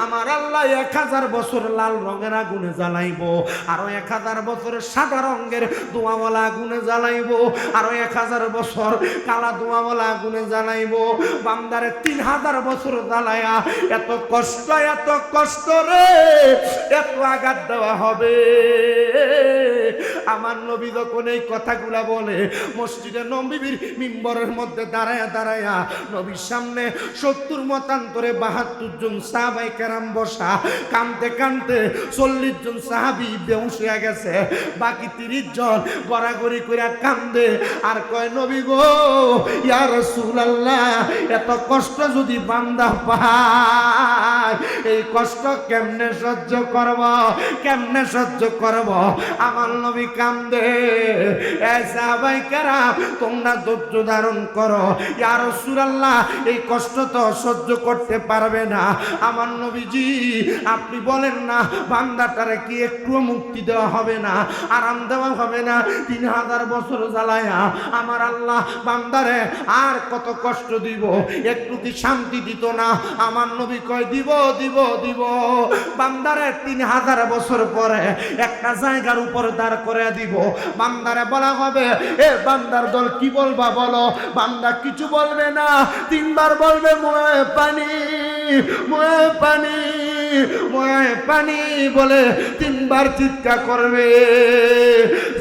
আমার আল্লাহ 1000 বছর লাল রঙের আগুনে জ্বালাইব, আরো 1000 বছর সাদা রঙের ধোঁয়াওয়ালা আগুনে জ্বালাইব, আরো 1000 বছর কালা ধোঁয়াওয়ালা আগুনে জ্বালাইব। বান্দারে 3000 বছর জ্বালায়া এত কষ্ট, এত কষ্ট রে, এত আঘাত দেওয়া হবে। আমার নবী যখন এই কথাগুলা বলে, মসজিদে নববীর মিম্বরের মধ্যে দাঁড়ায়া দাঁড়ায়া নবীর সামনে 70 মতান্তরে 72 জন সাহাবাই কেরাম বসা, কানতে কানতে 40 জন সাহাবি বেহুশ হয়ে গেছে, বাকি 30 জন গড়াগড়ি করে কান্দে আর কয়, নবী গো, ইয়া রাসূলুল্লাহ, এত কষ্ট যদি বান্দা পায়, এই কষ্ট কেমনে সহ্য করব, কেমনে সহ্য করব? আমার নবী কান্দে। এ সাহাবাই কেরাম, তোমরা ধৈর্য ধারণ করো, ইয়া রাসূলুল্লাহ, এই কষ্ট তো সহ্য করতে পারবে না। আমার নবীজি, আপনি বলেন না, বান্দাটারে কি একটু মুক্তি দেওয়া হবে না, আরাম দেওয়া হবে না? 3000 বছর জ্বালায়া আমার আল্লাহ বান্দারে আর কত কষ্ট দিব, একটু কি শান্তি দিত না? আমার নবী কয়, দিব দিব দিব। বান্দারে 3000 বছর পরে একটা জায়গার উপর দাঁড় করে দিব, বান্দারে বলা হবে, এ বান্দার দল কি বলবা বলো? বান্দা কিছু বলবে না, 3 বার বলবে, মোয়ে পানি, মোয়ে পানি, মোয়ে পানি বলে 3 বার চিৎকার করবে।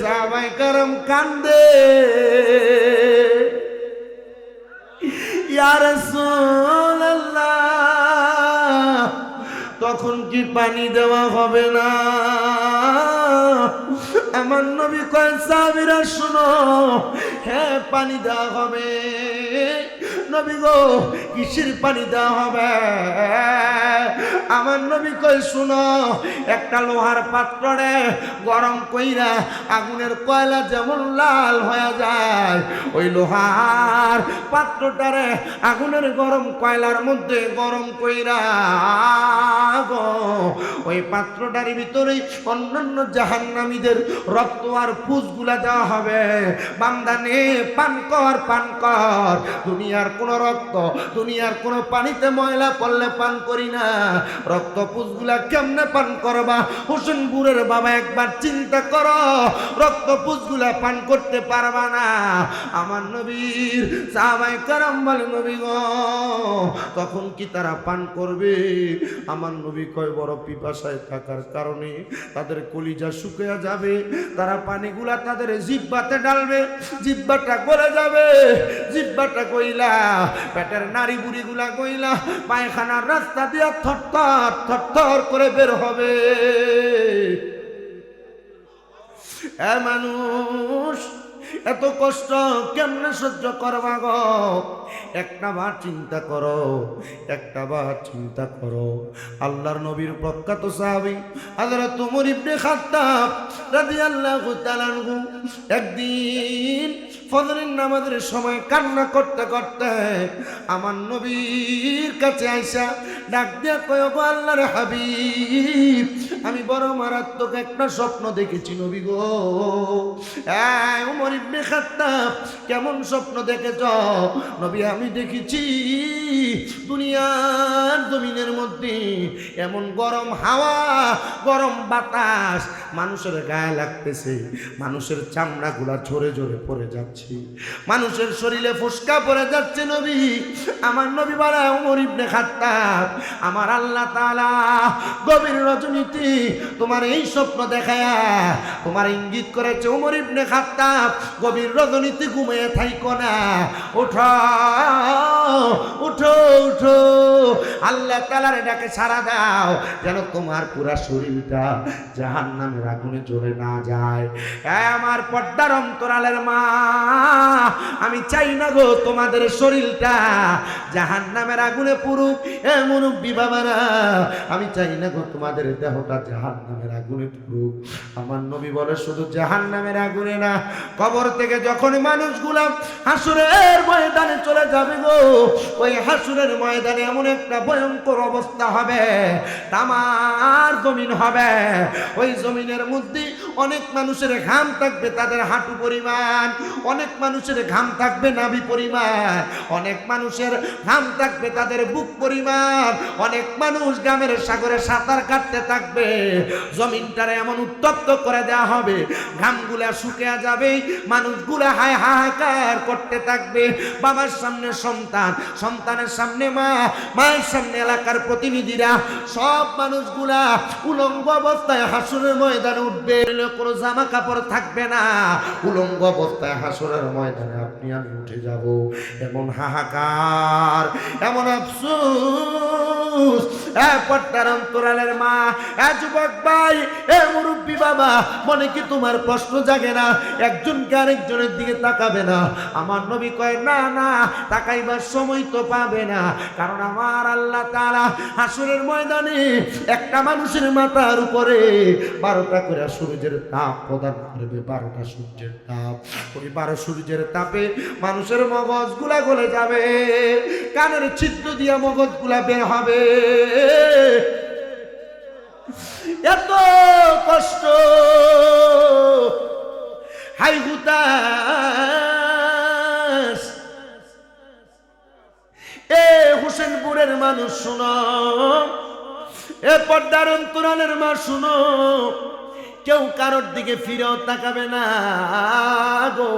সাহাবায়ে কেরাম কান্দে, ইয়া রাসূলুল্লাহ, তখন কি পানি দেওয়া হবে না? আমার নবী কয়, সাহাবীরা শুনো, হ্যাঁ পানি দেওয়া হবে। নবী গো, কিসের পানি দেওয়া হবে? আমার নবী কয়, শুনো, একটা লোহার পাত্রে গরম কইরা আগুনের কয়লা যেমন লাল হয়ে যায়, ওই লোহার পাত্রটারে আগুনের গরম কয়লার মধ্যে গরম কইরা ওই পাত্রটার ভিতরে অন্যান্য জাহান্নামীদের রক্ত আর পুঁজগুলা দেওয়া হবে। বান্দা নে, পান কর, পান কর। দুনিয়ার কোন রক্ত, দুনিয়ার কোন পানিতে ময়লা পড়লে পান করি না, রক্ত পুঁজগুলা কেমনে পান করবা? হোসেনপুরের বাবা একবার চিন্তা করো, রক্ত পুঁজগুলা পান করতে পারবা না। আমার নবীর সাহাবায়ে কেরাম বলে, নবী গো, তখন কি তারা পান করবে? আমার নবী কয়, বড় পিপাসায় থাকার কারণে তাদের কলিজা শুকিয়ে যাবে, তারা পানিগুলা তাদের জিহ্বাতে ডালবে, জিহ্বাটা গলে যাবে, জিহ্বাটা গইলা পেটের নাড়ি বুড়িগুলা গইলা পায়খানার রাস্তা দিয়ে থরথর থরথর করে বের হবে। এ মানুষ, এত কষ্ট কেমনে সহ্য করবা গো? একটা বার চিন্তা করো, একটা বার চিন্তা করো। আল্লাহর নবীর প্রখ্যাত সাহাবী হযরত ওমর ইবনে খাত্তাব রাদিয়াল্লাহু তাআলা আনহু একদিন ফজরের নামাজের সময় কান্না করতে করতে আমার নবীর কাছে আইসা ডাক দিয়া কয়, গো আল্লাহর হাবিব, আমি বড় মারাত্মক একটা স্বপ্ন দেখেছি নবী গো। ওমর ইবনে খাত্তাব, কেমন স্বপ্ন দেখেছ? নবী, আমি দেখেছি দুনিয়ার জমিনের মধ্যে এমন গরম হাওয়া, গরম বাতাস মানুষের গায়ে লাগতেছে, মানুষের চামড়াগুলা ঝরে ঝরে পড়ে যাচ্ছে, মানুষের শরীরে ফুসকা পড়ে যাচ্ছে। নবী, আমার নবী বলে, ওমর ইবনে খাত্তাব, আমার আল্লাহ তাআলা গভীর রজনীতে তোমার এই স্বপ্ন দেখায়া তোমার ইঙ্গিত করেছে, ওমর ইবনে খাত্তাব গভীর রজনীতে ঘুমিয়ে থাইকো না, ওঠো উঠো উঠো, আল্লাহ তাআলার ডাকে সাড়া দাও, যেন তোমার পুরা শরীরটা জাহান্নামের আগুনে জ্বলে না যায়। আমার পর্দার অন্তরালের মা, আমি চাই না গো তোমাদের শরীরটা জাহান্নামের আগুনে পুরুক। মুরব্বি বাবারা, আমি চাই না গো তোমাদের দেহটা জাহান্নামের আগুনে পুরুক। আমার নবী বলে, শুধু জাহান্নামের আগুনে না, কবর থেকে যখন মানুষগুলা হাসরের ময়দানে চলে যাবে গো, ওই হাসরের ময়দানে এমন একটা ভয়ঙ্কর অবস্থা হবে, তামার জমিন হবে, ওই জমিনের মধ্যে অনেক মানুষের ঘাম থাকবে তাদের হাঁটু পরিমাণ, অনেক মানুষের ঘাম থাকবে নাভি পরিমাণ, অনেক মানুষের ঘাম থাকবে তাদের বুক পরিমাণ, অনেক মানুষ গ্রামের সাগরে সাঁতার কাটতে থাকবে। জমিনটারে এমন উত্তপ্ত করে দেওয়া হবে, ঘামগুলা শুকিয়ে যাবে, মানুষগুলা হায় হাহাকার করতে থাকবে। বাবার সামনে সন্তান, সন্তানের সামনে মা, মায়ের সামনে এলাকার প্রতিনিধিরা, সব মানুষগুলা উলঙ্গ অবস্থায় হাসরের ময়দানে উঠবে, কোনো জামা কাপড় থাকবে না, উলঙ্গ অবস্থায় হাসরের ময়দানে আপনি আমি উঠে যাব। এমন হাহাকার, এমন আফসোস। পর্দার অন্তরালের মা, যুবক ভাই, মুরব্বী বাবা, মনে কি তোমার প্রশ্ন জাগে না? একজনকে আরেকজনের দিকে তাকাবে না? আমার নবী কয়, না না, তাকাইবার সময় তো পাবে না, কারণ আমার আল্লাহ তাআলা হাসরের ময়দানে একটা মানুষের মাথার উপরে 12টা করে সূর্যের তাপ প্রদান করবে, 12টা সূর্যের তাপ। ওই 12 সূর্যের তাপে মানুষের মগজগুলা গলে যাবে, কানের ছিদ্র দিয়া মগজগুলা বের হবে। এত কষ্ট, হাই হুতাশ। হোসেনপুরের মানুষ শুনো, পর্দার অন্তরালের মা শুনো, কেউ কারোর দিকে ফিরেও তাকাবে না গো।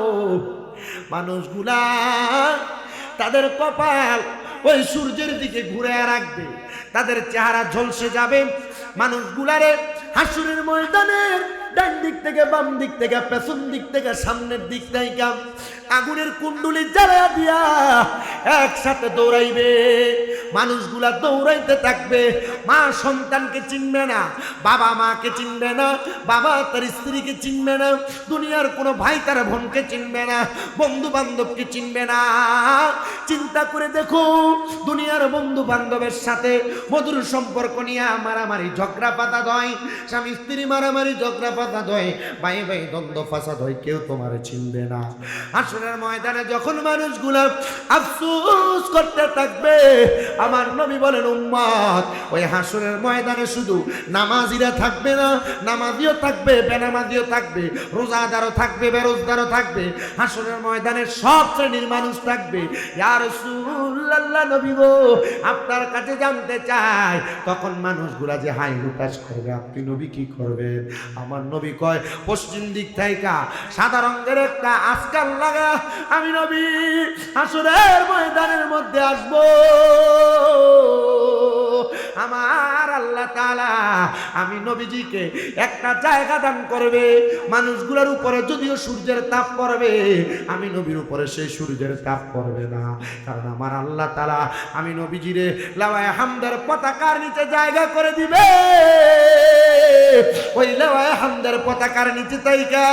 মানুষগুলা তাদের কপাল ওই সূর্যের দিকে ঘুরে রাখবে, তাদের চেহারা ঝলসে যাবে। মানুষগুলারে হাসরের ময়দানের ডান দিক থেকে, বাম দিক থেকে, পেছন দিক থেকে, সামনের দিক থেকে আগুনের কুণ্ডুলি জ্বালা দিয়া একসাথে দৌড়াইবে। মানুষগুলা দৌড়াইতে থাকবে, মা সন্তানকে চিনবে না, বাবা মাকে চিনবে না, বাবা তার স্ত্রীকে চিনবে না, দুনিয়ার কোনো ভাই তার বোনকে চিনবে না, বন্ধু বান্ধবকে চিনবে না। চিন্তা করে দেখো, দুনিয়ার বন্ধু বান্ধবের সাথে মধুর সম্পর্ক নিয়ে মারামারি ঝগড়া পাতা হয়, স্বামী স্ত্রী মারামারি ঝগড়া পাতা হয়, ভাই ভাই দ্বন্দ্ব ফাসাদ হয়, কেউ তোমার চিনবে না। হাসরের ময়দানে যখন মানুষগুলা আফসোস করতে থাকবে, আমার নবী বলেন, উম্মত, ওই হাসরের ময়দানে শুধু নামাজিরা থাকবে না, নামাজিও থাকবে, বেনামাজিও থাকবে, রোজাদারও থাকবে, বেরোজদারও থাকবে, হাসরের ময়দানে সব শ্রেণীর মানুষ থাকবে। ইয়া রাসূলুল্লাহ, নবী গো, আপনার কাছে জানতে চাই, তখন মানুষগুলা যে হাই হুতাশ করবে, আপনি নবী কি করবেন? আমার নবী কয়, পশ্চিম দিক থেকে সাদা রঙের একটা আজকাল লাগা আমি নবী হাসরের ময়দানের মধ্যে আসবো। আমার আল্লাহ আল্লাহ তাআলা আমি নবীজিকে একটা জায়গা দান করবে, মানুষগুলোর উপরে যদিও সূর্যের তাপ পড়বে, আমি নবীর উপরে সেই সূর্যের তাপ পড়বে না। কারণ আমার আল্লাহ তাআলা আমি নবীজিরে লাওয়ায়ে হামদের পতাকার নিচে জায়গা করে দিবে। ওই লাওয়ায়ে হামদের পতাকার নিচে তাইকা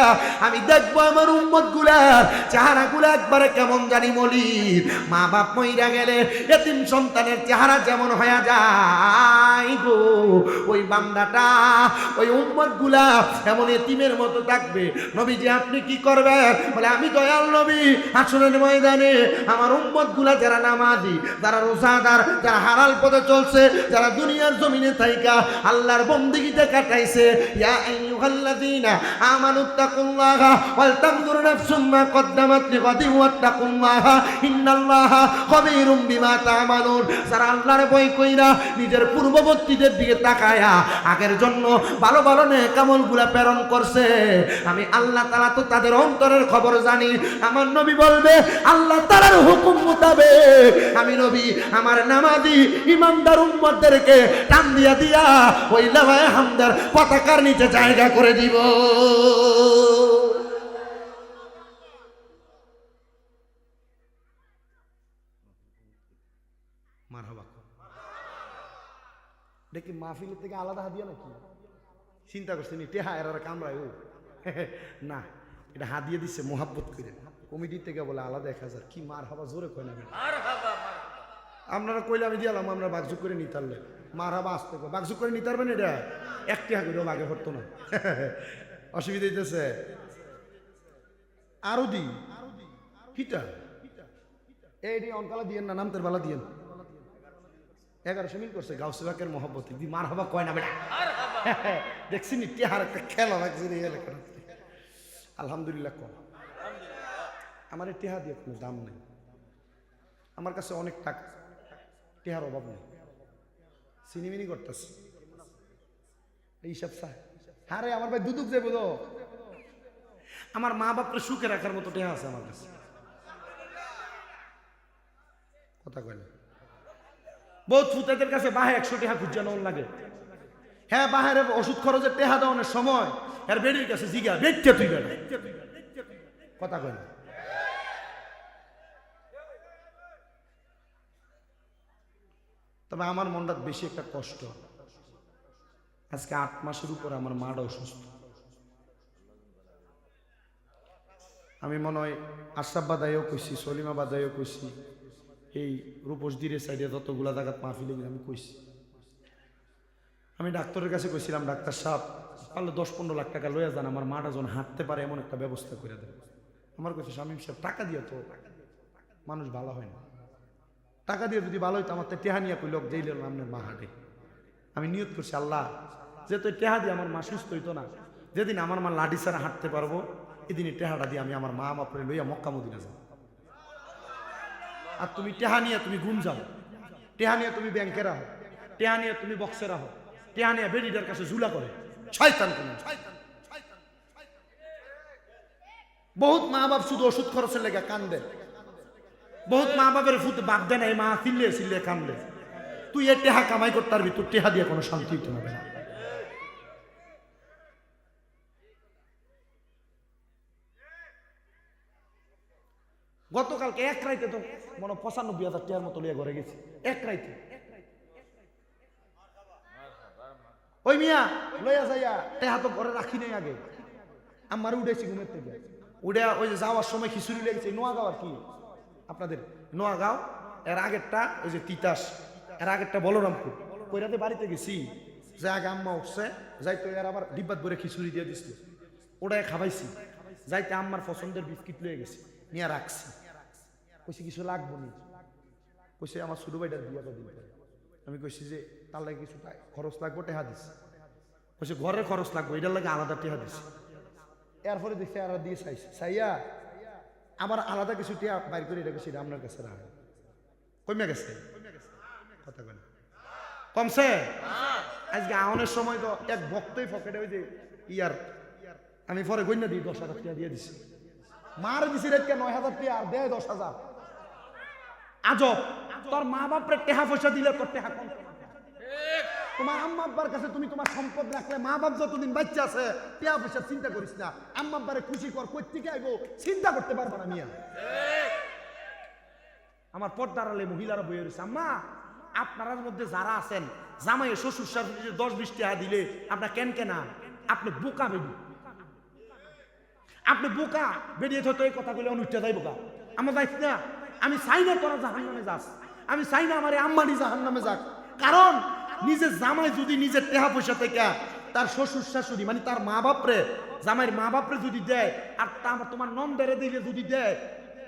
আমি দেখবো আমার উম্মতগুলার চেহারাগুলো একবারে কেমন জানি মলিন। মা বাপ মইরা গেলে এতিম সন্তানের চেহারা যেমন হয়ে যায় গো, ওই বান্দাটা ওই উম্মতগুলা এমন এতিমের মতো থাকবে। নবীজি আপনি কি করবেন? বলে আমি দয়াল নবী হাসরের ময়দানে আমার উম্মতগুলা যারা নামাজি, যারা রোজাদার, যারা হালাল পথে চলছে, যারা দুনিয়ার জমিনে থাইকা আল্লাহর বন্দেগীতে কাটাইছে, ইয়া আইয়ুহাল্লাযীনা আমানুত্তাকুল্লাহা ওয়াল তানজুর নাফসুম মা কদ্দামাত লিগাদিন ওয়াত্তাকুল্লাহা ইন্নাল্লাহা খাবীরুম বিমা তা'মালুন। যারা আল্লাহর ভয় কইরা নিজের পূর্ববর্তীদের দিকে তাকায়া আগের জন্য ভালো ভালো নেক আমলগুলা প্রেরণ করছে, আমি আল্লাহ তাআলা তো তাদের অন্তরের খবর জানি। আমার নবী বলবে আল্লাহ তাআলার হুকুম মোতাবেক আমি নবী আমার নামাজি ইমানদার উম্মতদেরকে টান দিয়া দিয়া ওই লাওয়ায়ে হামদের পতাকার নিচে জায়গা করে দিব। মারহাবা। দেখি মাহফিলের থেকে আলাদা হাদিয়া নাকি? চিন্তা করছেন টেহা এর কামড়ায় ও না, এটা হাদিয়া দিচ্ছে মোহাব্বত করে কমিটি থেকে, বলে আলাদা 1000। কি মারহাবা জোরে কয় না? আপনারা কইলে আমি দিয়ালাম, আমরা বাগজুক করে নিতে পারলে মারহাবা আসতে বাগজুক করে নিতে পারবেন। এটা একটি হাগুলো আগে হতো না, অসুবিধা হইতেছে। আরো দি কিটা এই অনকালা দিয়েন না, নামতের বেলা দিয়েন। 1100 মিল করছে গাউসে পাকের মহব্বতে দি মারহাবা কয় না বেটা। দেখছি নি টেহার একটা খেলা লাগছে রে এলাকাটা। আলহামদুলিল্লাহ কম, আমার টেহা দিয়ে কোনো দাম নেই, আমার কাছে অনেক টাকা, টেহার অভাব নেই। সিনিমিনি করতেছে এইসব চাই। হ্যাঁ রে আমার ভাই দুদুক যাবো তো, আমার মা বাপরে সুখে রাখার মতো টেহা আছে আমার কাছে। কথা কয় না? বহুত ফুতাদের কাছে বাহে 100 টেহা খুঁজানো লাগে। হ্যাঁ বাহারে ওষুধ খরচের টেহা দেওয়ানোর সময় এর বেডির কাছে জিগা বেটে তুই বেড়া। কথা কয় না? তবে আমার মনটা বেশি একটা কষ্ট, আজকে 8 মাসের উপরে আমার মাটা অসুস্থ। আমি মনে হয় আশরাফ বাদাইও কইছি, সলিমা বাদাইও কইছি, এই রূপসদিরের সাইডে যতগুলা জায়গা মাহফিলে আমি কইছি। আমি ডাক্তারের কাছে কইছিলাম, ডাক্তার সাহেব পারলে 10-15 লাখ টাকা লইয়া যান, আমার মাটা যখন হাঁটতে পারে এমন একটা ব্যবস্থা করে দেবে। আমার কাছে শামীম সাহেব টাকা দিয়ে তো মানুষ ভালো হয় না, টাকা দিয়ে যদি ভালো হইতো আমার তো টেহা নিয়ে কই লোক দিলেন আপনার মা হাঁটে। আমি নিয়ত করছি আল্লাহ যেহেতু টেহা দিয়ে আমার মা সুস্থ হইতো না, যেদিন আমার মা লাঠি ছাড়া হাঁটতে পারবো এদিনই টেহাটা দিয়ে আমি আমার মা বাপরে লইয়া মক্কা মদিনা যাব। আর তুমি টেহা নিয়ে তুমি গুম যাও, টেহা নিয়ে তুমি ব্যাংকে রাখো, টেহা নিয়ে তুমি বক্সে রাখো, টেহা নিয়ে বেডিটার কাছে ঝুলা করে শয়তান কোন। বহুত মা বাপ শুধু ওষুধ খরচের লেগে কান্দে, বহুত মা বাপের ফুট বাপ দেয় না, এই মা চিল্লিয়ে চিল্লিয়ে কান্দে। তুই এ টেহা কামাই করতে পারবি, তোর টেহা দিয়ে কোনো শান্তি হইতে হবে না। গতকালকে এক রাইতে তো মনে 95,000 টাকার মতো লিয়ে ঘরে গেছি এক রাইতে। ওই মিয়া লইয়া যাইয়া টেহা তো ঘরে রাখি নাই, আগে আমার উঠেছি ঘুমের থেকে উঠে ওই যে যাওয়ার সময় খিচুড়ি লেগেছে। নোয়াগাঁও আর কি আপনাদের নোয়াগাঁও, এর আগেরটা ওই যে তিতাস, এর আগেরটা বলরামপুর। কইরাতে বাড়িতে গেছি, যে আগে আম্মা উঠছে যাইতো, এর আবার ডিব্বাত ভরে খিচুড়ি দিয়ে দিছিল, ওটাই খাবাইছি। যাইতে আম্মার পছন্দের বিস্কিট লয়ে গেছি, নিয়ে রাখছি। কইছি কিছু লাগবো নি, কইছে আমার ছোট ভাইটার বিয়ে দিন পরে। আমি কইছি যে তার লাগে কিছু খরচ লাগবো, টেহা দিস। কইছে ঘরের খরচ লাগবো, এটার লাগে আলাদা টেহা দিস। এরপরে দেখছি আর দিয়ে চাইছে, চাইয়া আবার আলাদা কিছু টেহা বাইর করে রেখেছি, এটা আপনার কাছে রাখ। কমে গেছে কথা কয় না? কমছে? আজকে আহনের সময় তো এক ভক্তই পকেটে ওই যে ইয়ার, আমি পরে গণ্য দিই 10,000 টাকা দিয়ে দিছি। মার দিছি রেটকে 9,000 টাকা আর দেয় 10,000। আজব, তোর মা বাপরে টেহা পয়সা দিলে তোর টেহা কম। তোমার আম্মা আব্বার কাছে তুমি তোমার সম্পদ রাখলে, মা বাপ যতদিন বাচ্চা আছে টিয়া পয়সা চিন্তা করিস না। আম্মা আব্বারে খুশি কর, কই থেকে আইবো চিন্তা করতে পারবা না মিয়া। আমার পর্দার আলে মহিলারা বইয়ে রয়েছে, আম্মা আপনার মধ্যে যারা আছেন জামাই শ্বশুর শাশুড়ি 10-20 টাকা দিলে আপনার কেন কেনা, আপনি বোকা বেবি, আপনি বোকা বেরিয়ে তো এই কথাগুলো অনুষ্ঠিত যাই বোকা। আমার যাইস না, আমি চাই না তোরা জাহান নামে যাস, আমি চাই না আমার আম্মানি জাহান নামে যাক। কারণ নিজের জামাই যদি নিজের টেহা পয়সা থেকে তার শ্বশুর শাশুড়ি মানে তার মা বাপরে, জামাইয়ের মা বাপরে যদি দেয়, আর তোমার নন্দেরে দিলে যদি দেয়,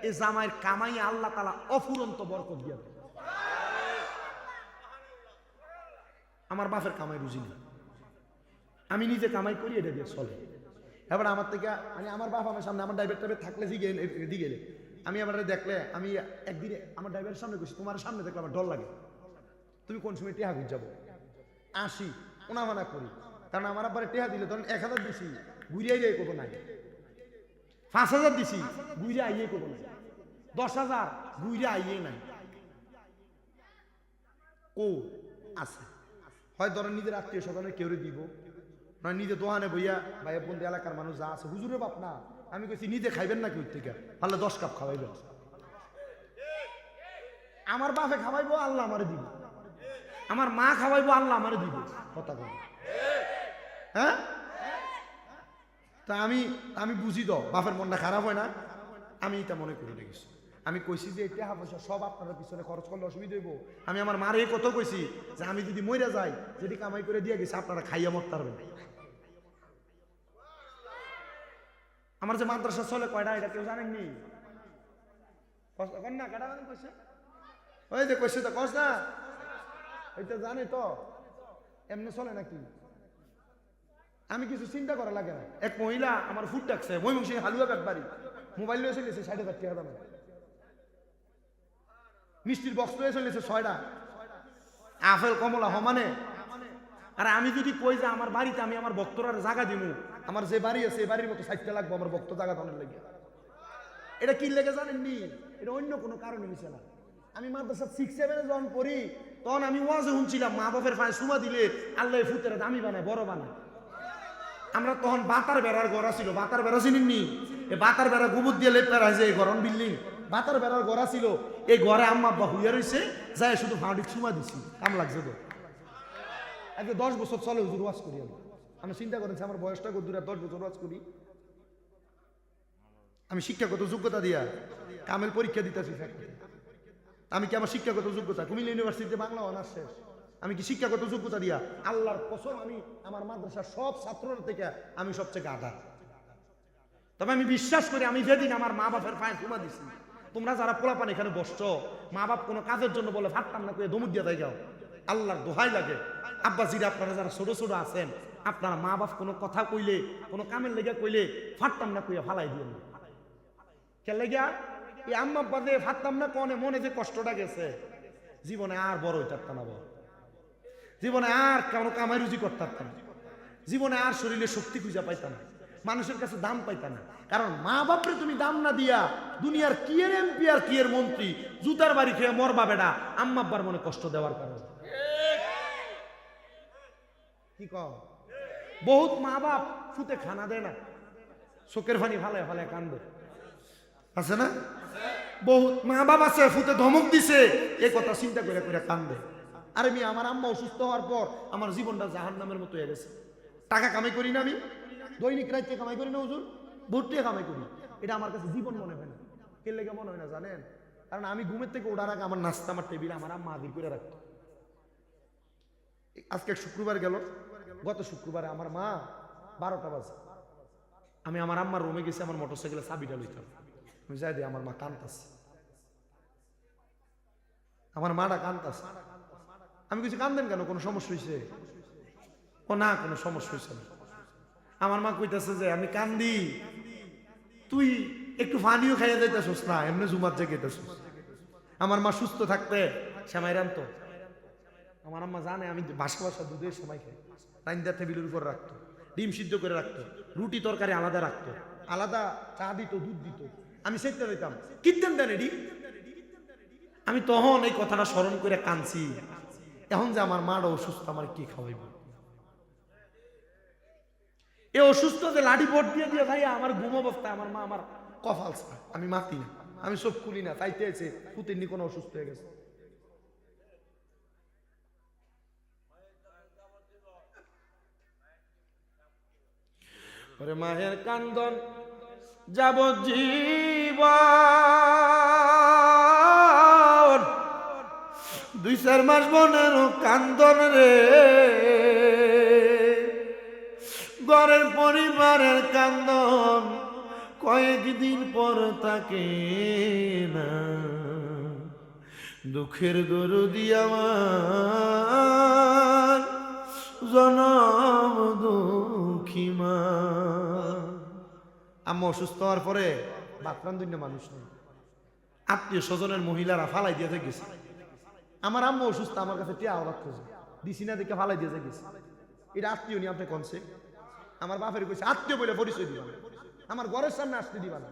এই জামাইয়ের কামাই আল্লাহ তাআলা অফুরন্ত বরকত দিয়ে দেয়। আমার বাপের কামাই বুঝি না, আমি নিজে কামাই করি, এটা দিয়ে চলে। এবার আমার থেকে মানে আমার বাপ আমার সামনে, আমার ড্রাইভার টাইভার থাকলে গেলে আমি আবার দেখলে, আমি একদিনে আমার ড্রাইভারের সামনে গেছি, তোমার সামনে দেখলে আমার ডর লাগে, তুমি কোন সময় টেহা ঘুর যাবো, আসি ওনামানা করি। কারণ আমার আবার টেহা দিলে ধরেন 1000 দিছি, ঘুরে আইয়ে করবো নাই, 5000 দিছি ঘুরে আইয়ে করবো নাই, 10,000 ঘুরে আইয়ে নাই, ও আছে হয় ধরেন নিজের আত্মীয় স্বজনের কেউ দিব, নয় নিজে দোকানে বইয়া ভাই বন্ধু এলাকার মানুষ যা আছে, হুজুরে বাপ না, আমি কইছি নিজে খাইবেন না কেউ থেকে, পারলে 10 কাপ খাওয়াইবেন। আমার বাপে খাওয়াইবো, আল্লাহ আমারে দিব, আমার মা খাওয়াইবো, আল্লাহ আমারে দিব, কথা বল। হ্যাঁ, তা আমি বুঝি তো বাপের মনটা খারাপ হয় না, আমি এটা মনে করি রেখেছি। আমি কইছি যে টাকা পয়সা সব আপনার পিছনে খরচ করলে অসুবিধা হইব। আমি আমার মারে কত কইছি যে আমি যদি মইরা যাই, যেটি কামাই করে দিয়ে গেছি আপনারা খাইয়া মরতে পারবেন। আমার যে মাদ্রাসা চলে কয়টা, এটা কেউ জানেননি? না কাটা কইছে, ওই যে কইছে তো কস না, এটা জানে তো, এমনি চলে নাকি? আমি কিছু চিন্তা করা লাগে না। এক মহিলা আমার ফুড ডাকছে, ময়মনসিংহ হালুয়া ব্যাপারী, মোবাইল লয়ে চলেছে 60,000 টাকা দামে, মিষ্টির বক্স লয়ে চলেছে 6টা, আপেল কমলা সমানে। আর আমি যদি কই যে আমার বাড়িতে আমি আমার ভক্তরার জায়গা দিব, আমার যে বাড়ি আছে এই বাড়ির মতো 60টা লাগবে আমার ভক্ত জায়গা দানের লাগে। এটা কি লেগে জানেননি? এটা অন্য কোনো কারণে মিশে না। আমি মাদ্রাসা 6-7 যখন পড়ি, তখন আমি ওয়াজে শুনছিলাম মা বাপের পায়ে সুমা দিলে আল্লাহ ফুতের দামি বানায়, বড় বানায়। আমরা তখন বাতার বেড়ার গড়া ছিল, বাতার বেড়া চিনিনি? এই বাতার বেড়া গোবর দিয়ে লেপ বেড়া যে গরম বিল্ডিং, বাতার বেড়ার গড়া ছিল। এই ঘরে আম্মা আব্বা হুইয়া রয়েছে, যায় শুধু ফাউন্ডি চুমা দিছি, কাম লাগছে তো। আজকে 10 বছর চলে হুজুর ওয়াজ করি। আমি চিন্তা করেছি আমার বয়সটা কত দূরে, 10 বছর ওয়াজ করি। আমি শিক্ষাগত যোগ্যতা দিয়া কামেল পরীক্ষা দিতেছি। আমি কি আমার শিক্ষাগত যোগ্যতা কুমিল্লা ইউনিভার্সিটিতে বাংলা অনার্স শেষ, আমি কি শিক্ষাগত যোগ্যতা দিয়া আল্লাহর কসম আমি আমার মাদ্রাসার সব ছাত্ররা থেকে আমি সবচেয়ে আধা। তবে আমি বিশ্বাস করি আমি যেদিন আমার মা বাপের পায়ে চুমা দিছি, তোমরা যারা পোলাপান এখানে বসছো, মা বাপ কোনো কাজের জন্য বলে ফাটতাম না করে দমুক দিয়ে দেয় যাও, আল্লাহর দোহাই লাগে। আব্বাজিরা আপনারা যারা ছোট ছোট আছেন, আপনারা মা বাপ কোনো কথা কইলে, কোনো কামের লেগে কইলে ফাটতাম না কইয়া ফালাই দিয়ে না। কে লেগা এই আম্মা আব্বা যে ফাটতাম না কনে মনে যে কষ্টটা গেছে, জীবনে আর বড় হইতে পারতাম না, জীবনে আর কোনো কামাই রুজি করতে পারতাম না, জীবনে আর শরীরে শক্তি খুঁজে পাইতাম না, মানুষের কাছে দাম পাইতাম না। কারণ মা বাপরে তুমি দাম না দিয়া দুনিয়ার কি এর এমপি আর কি এর মন্ত্রী জুতার বাড়ি খেয়ে মরবা বেটা, আম্মা আব্বার মনে কষ্ট দেওয়ার কারণে। কি কও? বহুত মা বাপ ফুতে খানা দেয় না, চোখের পানি ফালায় ফালায় কান্দে, আছে না? বহুত মা বাপ আছে ফুতে ধমক দিছে, এই কথা চিন্তা করে করে কান্দে। আরে আমি আমার আম্মা অসুস্থ হওয়ার পর আমার জীবনটা জাহান্নামের মতো হয়ে গেছে। টাকা কামাই করি না, আমি দৈনিক রাইতে কামাই করি না হুজুর, ভর্তিয়ে কামাই করি, এটা আমার কাছে জীবন মনে হয় না। কে লেগে মনে হয় না জানেন? কারণ আমি ঘুমের থেকে ওঠার আগে আমার নাস্তা, আমার টেবিল আমার আম্মা আদি করে রাখতো। আজকে শুক্রবার গেল, গত শুক্রবারে আমার মা 12টা বাজে, আমি আমার আম্মার রুমে গেছি, আমার মোটরসাইকেলে চাবিটা লইতাম, আমি যাই দিই, আমার মা কান্তাছে, আমার মাটা কান্তাছে। আমি কিছু কান্দেন কেন, কোনো সমস্যা হয়েছে? ও না, কোনো সমস্যা হয়েছে না। আমার মা কইতেছে যে আমি কান্দি, তুই একটু পানিও খাইয়া যাইতেছিস না, এমনি জুমার জেগেতেছিস। আমার মা সুস্থ থাকতে সেমাই রানতো, আমার আম্মা জানে আমি বাসা বাসা দুধের সময় খাই, রাইন্দা টেবিলের উপর রাখতো, ডিম সিদ্ধ করে রাখতো, রুটি তরকারি আলাদা রাখতো, আলাদা চা দিত, দুধ দিত, আমি সেটা দিতাম। কিনতেন দেন এডি? আমি তখন এই কথাটা স্মরণ করে কাঁদছি। এখন যে আমার মাটা অসুস্থ, আমার কি খাওয়াইব? এ অসুস্থ যে লাঠি বোট দিয়ে দিয়ে ভাই আমার ঘুম অবস্থায় আমার মা আমার কপাল ছাড়া, আমি মাতি না, আমি সব খুলি না, তাইতে এসে পুতিনি কোনো অসুস্থ হয়ে গেছে। ওরে মায়ের কান্দন যাব জীবন, 2-4 মাস বোনের কান্দন রে, ঘরের পরিবারের কান্দন কয়েকদিন পর তাকে না, দুঃখের দরদি আমার জনম দুঃখী মা। আম্মা অসুস্থ হওয়ার পরে বাথরাম দুইটা মানুষ নেই, আত্মীয় স্বজনের মহিলারা ফালাই দিয়ে গেছে। আমার আম্মা অসুস্থ, আমার কাছে টিয়া আওরাত খুঁজে দিছি না দেখে ফালাই দিয়ে গেছে। এটা আত্মীয় নিয়ে আপনি কনছে, আমার বাপের কইছে আত্মীয় বলে পরিচয় দিবা না, আমার ঘরের সামনে আসতে দিবা না,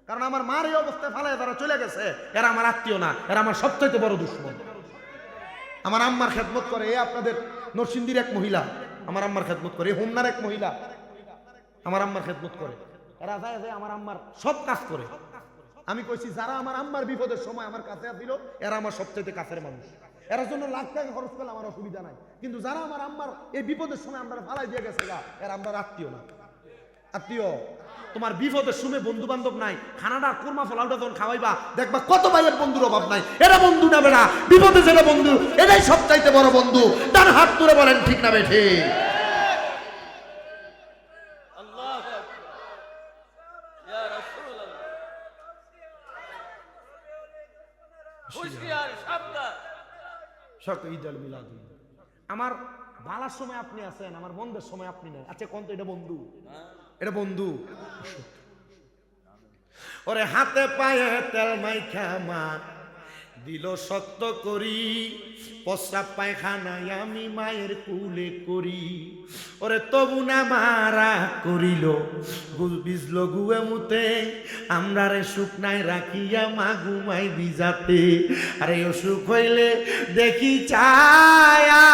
কারণ আমার মার এই অবস্থায় ফালাই তারা চলে গেছে, এরা আমার আত্মীয় না, এরা আমার সবচাইতে বড় দুশ্মন। আমার আম্মার খেদমত করে এ আপনাদের নরসিংদীর এক মহিলা, আমার আম্মার খেদমত করে, হোমনার এক মহিলা আমার আম্মার খেদমত করে, এরা যায় যায় আমার আম্মার সব কাজ করে। আমি কইছি যারা আমার আম্মার বিপদের সময় আমার কাছে আসছিল, এরা আমার সবচাইতে কাছের মানুষ, এরা জন্য লাখ টাকা খরচ করলে আমার অসুবিধা নাই, কিন্তু যারা আমার আম্মার এই বিপদের সময় আমরা ফালাই দিয়ে গেছে এরা আমরা আত্মীয় না। আত্মীয় তোমার বিপদের সময় বন্ধু বান্ধব নাই, খানাটা কুরমা ফলাউটা যখন খাওয়াইবা দেখবা কত ভাইয়ের বন্ধুর অভাব নাই, এরা বন্ধু না বেড়া, বিপদে যেটা বন্ধু এটাই সবচাইতে বড় বন্ধু। তার হাত তুলে বলেন ঠিক না বেঠে? আমার ভালার সময় আপনি আছেন, আমার মন্দের সময় আপনি নাই। আচ্ছা কোন তো এটা বন্ধু? এটা বন্ধু। ওরে হাতে পায়ে তেল মাইখা মা দিল শক্ত করি, প্রস্রাব পায়খানায় আমি মায়ের কুলে করি, ওরে তবু না মারা করিল, বিজলো গুয়ে মুতে আমরা রে শুকনায় রাখিয়া মা ঘুমাই বিজাতে, আরে অসুখ হইলে দেখি ছায়া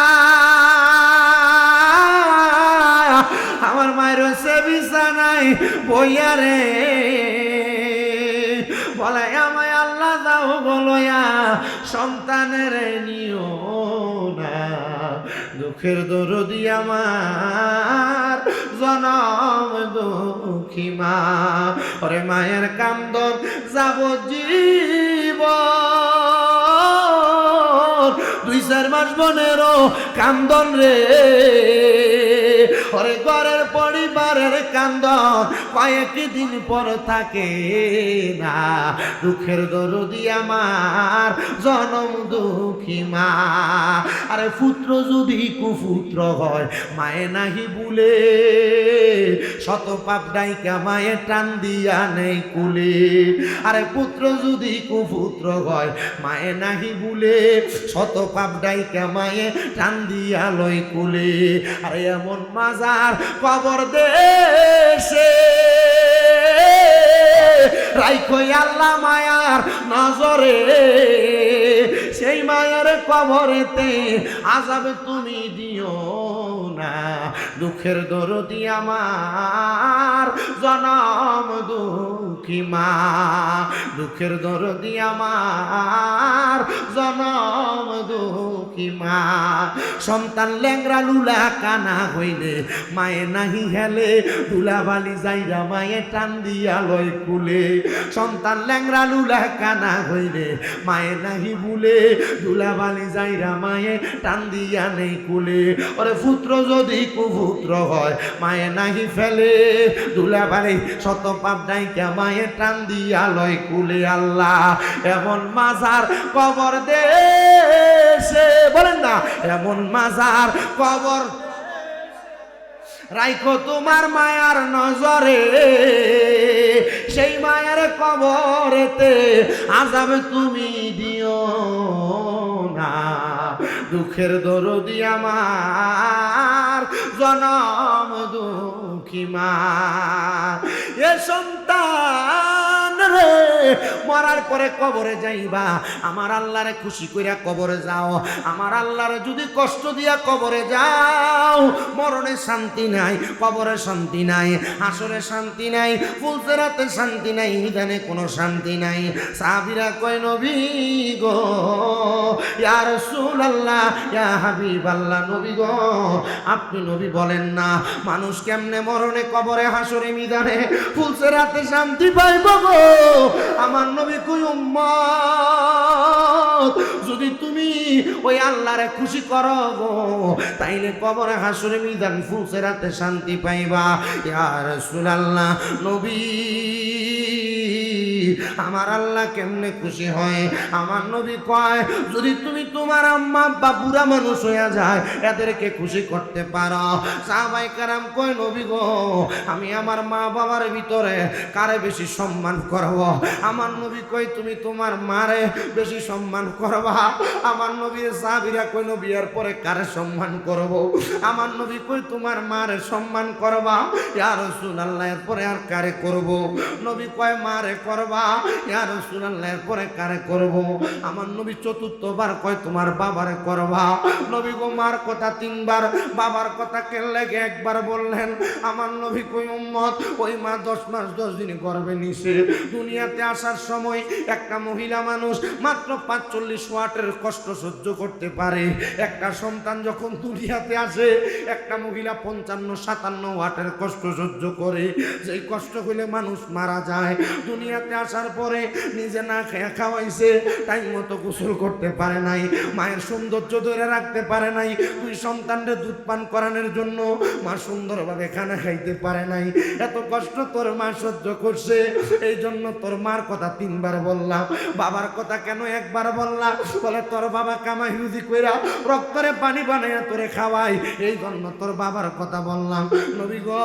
আমার মায়ের সে বিছানায় বইয়া রে, বলে আমায় আল্লাহ দাও বলয়া সন্তানের নিও না, দুঃখের দরদি আমার জনম দুঃখী মা। ওরে মায়ের কান্দন যাব জীবন, 2-4 মাস বোনেরও কান্দন রে, ওরে ঘরের পরিবারের কান্দন কয়েকদিন পর থাকে না, দুঃখের দরদি আমার জনম দুঃখী মা। আরে পুত্র যদি কুপুত্র হয় মায়ে নাহি ভুলে, শত পাপ ডাইকা মায়ে টান দিয়া নেই কুলে, আরে পুত্র যদি কুপুত্র হয় মায়ে নাহি ভুলে, শত পাপ ডাইকা মায়ে টান দিয়া লই কুলে, আরে এমন মাজার কবর দেশে রাইখই আল্লাহ মায়ার নজরে, সেই মায়ার কবরেতে আযাব তুমি দিও না, দুঃখের দরদি আমার জনম দুঃখী মা, দুঃখের দরদি আমার জনম দুঃখী মা। সন্তান ল্যাংরা লুলা কানা হইলে মায়ে নাহি হেলে, দুলাবালি যাইরা মায়ে টান দিয়া লয় কুলে, সন্তান ল্যাংরা লুলা কানা হইলে মায়ে নাহি ভুলে, দুলাবালি যাইরা মায়ে টান দিয়া নেই কুলে, ওরে পুত্র যদি কুপুত্র হয় মায়ে নাহি ফেলে, দুলাবালি শত পাপ ডাইকা মায়ে টান দিয়া লয় কুলে। আল্লাহ এমন মাজার কবর দেশে, বলেন না এমন মাজার কবর রাইখো তোমার মায়ার নজরে, সেই মায়ার কবরেতে আযাব তুমি দিও না, দুঃখের দরদি আমার জনম দুঃখী মা। এ সন্তান রে, মরার পরে কবরে যাইবা, আমার আল্লাহরে খুশি কইরা কবরে যাও। আমার আল্লাহরে যদি কষ্ট দিয়া কবরে যাও, মরণে শান্তি নাই, কবরে শান্তি নাই, হাসরে শান্তি নাই, ফুলসেরাতে শান্তি নাই, নিদানে কোনো শান্তি নাই। সাহাবীরা কয় নবী গো, ইয়া রাসূলুল্লাহ, ইয়া হাবিবাল্লাহ, নবী গো আপনি নবী বলেন না মানুষ কেমনে মরণে কবরে হাসরে মিদানে ফুলসেরাতে শান্তি পাইব গো। আমার নবী কই উম্মত, যদি তুমি ওই আল্লাহরে খুশি করো গো, তাইলে কবরে হাসরে মিদান ফুলসেরাতে শান্তি পাইবা। ইয়া রাসূলুল্লাহ, নবী আমার আল্লাহ কেমনে খুশি হয়? আমার নবী কয়, যদি তুমি তোমার আম্মা বা বুড়া মানুষ হইয়া যায় এদেরকে খুশি করতে পারো। সাহাবায়ে কেরাম কয় নবী গো, আমি আমার মা বাবার ভিতরে কারে বেশি সম্মান করব? আমার নবী কয় তুমি তোমার মারে বেশি সম্মান করবা। আমার নবীর সাহাবীরা কয় নবী এর পরে কারে সম্মান করব? আমার নবী কয় তোমার মারে সম্মান করবা। ইয়া রাসূলুল্লাহ এরপরে আর কারে করব? নবী কয় মারে করবা। ইয়া রাসূলুল্লাহ এরপরে কারে করব? আমার নবী চতুর্থবার কয় তোমার বাবারে করবা। নবী গো মার কথা তিনবার, বাবার কথা কেন লাগে একবার বললেন? আমার নবী কই উম্মত, ওই মা 10 মাস 10 দিন গর্ভে নিছে। দুনিয়াতে আসার সময় একটা মহিলা মানুষ মাত্র 45 ওয়াটের কষ্ট সহ্য করতে পারে। একটা সন্তান যখন দুনিয়াতে আসে, একটা মহিলা 55-57 ওয়াটের কষ্ট সহ্য করে। যেই কষ্ট হইলে মানুষ মারা যায়। দুনিয়াতে আসার পরে নিজে না খেয়ে খাওয়াইছে, টাইম মতো গোসল করতে পারে নাই, মায়ের সৌন্দর্য ধরে রাখতে পারে নাই, দুই সন্তানদের দুধ পান করানোর জন্য মা সুন্দরভাবে খানা খাইতে পারে নাই। এত কষ্ট তোর মা সহ্য করছে, এই জন্য তোর মার কথা 3 বার বললাম। বাবার কথা কেন একবার বললাম? বলে তোর বাবা কামাই রুজি কইরা রক্তরে পানি বানাইয়া তোরে খাওয়াই, এই জন্য তোর বাবার কথা বললাম। নবী গো,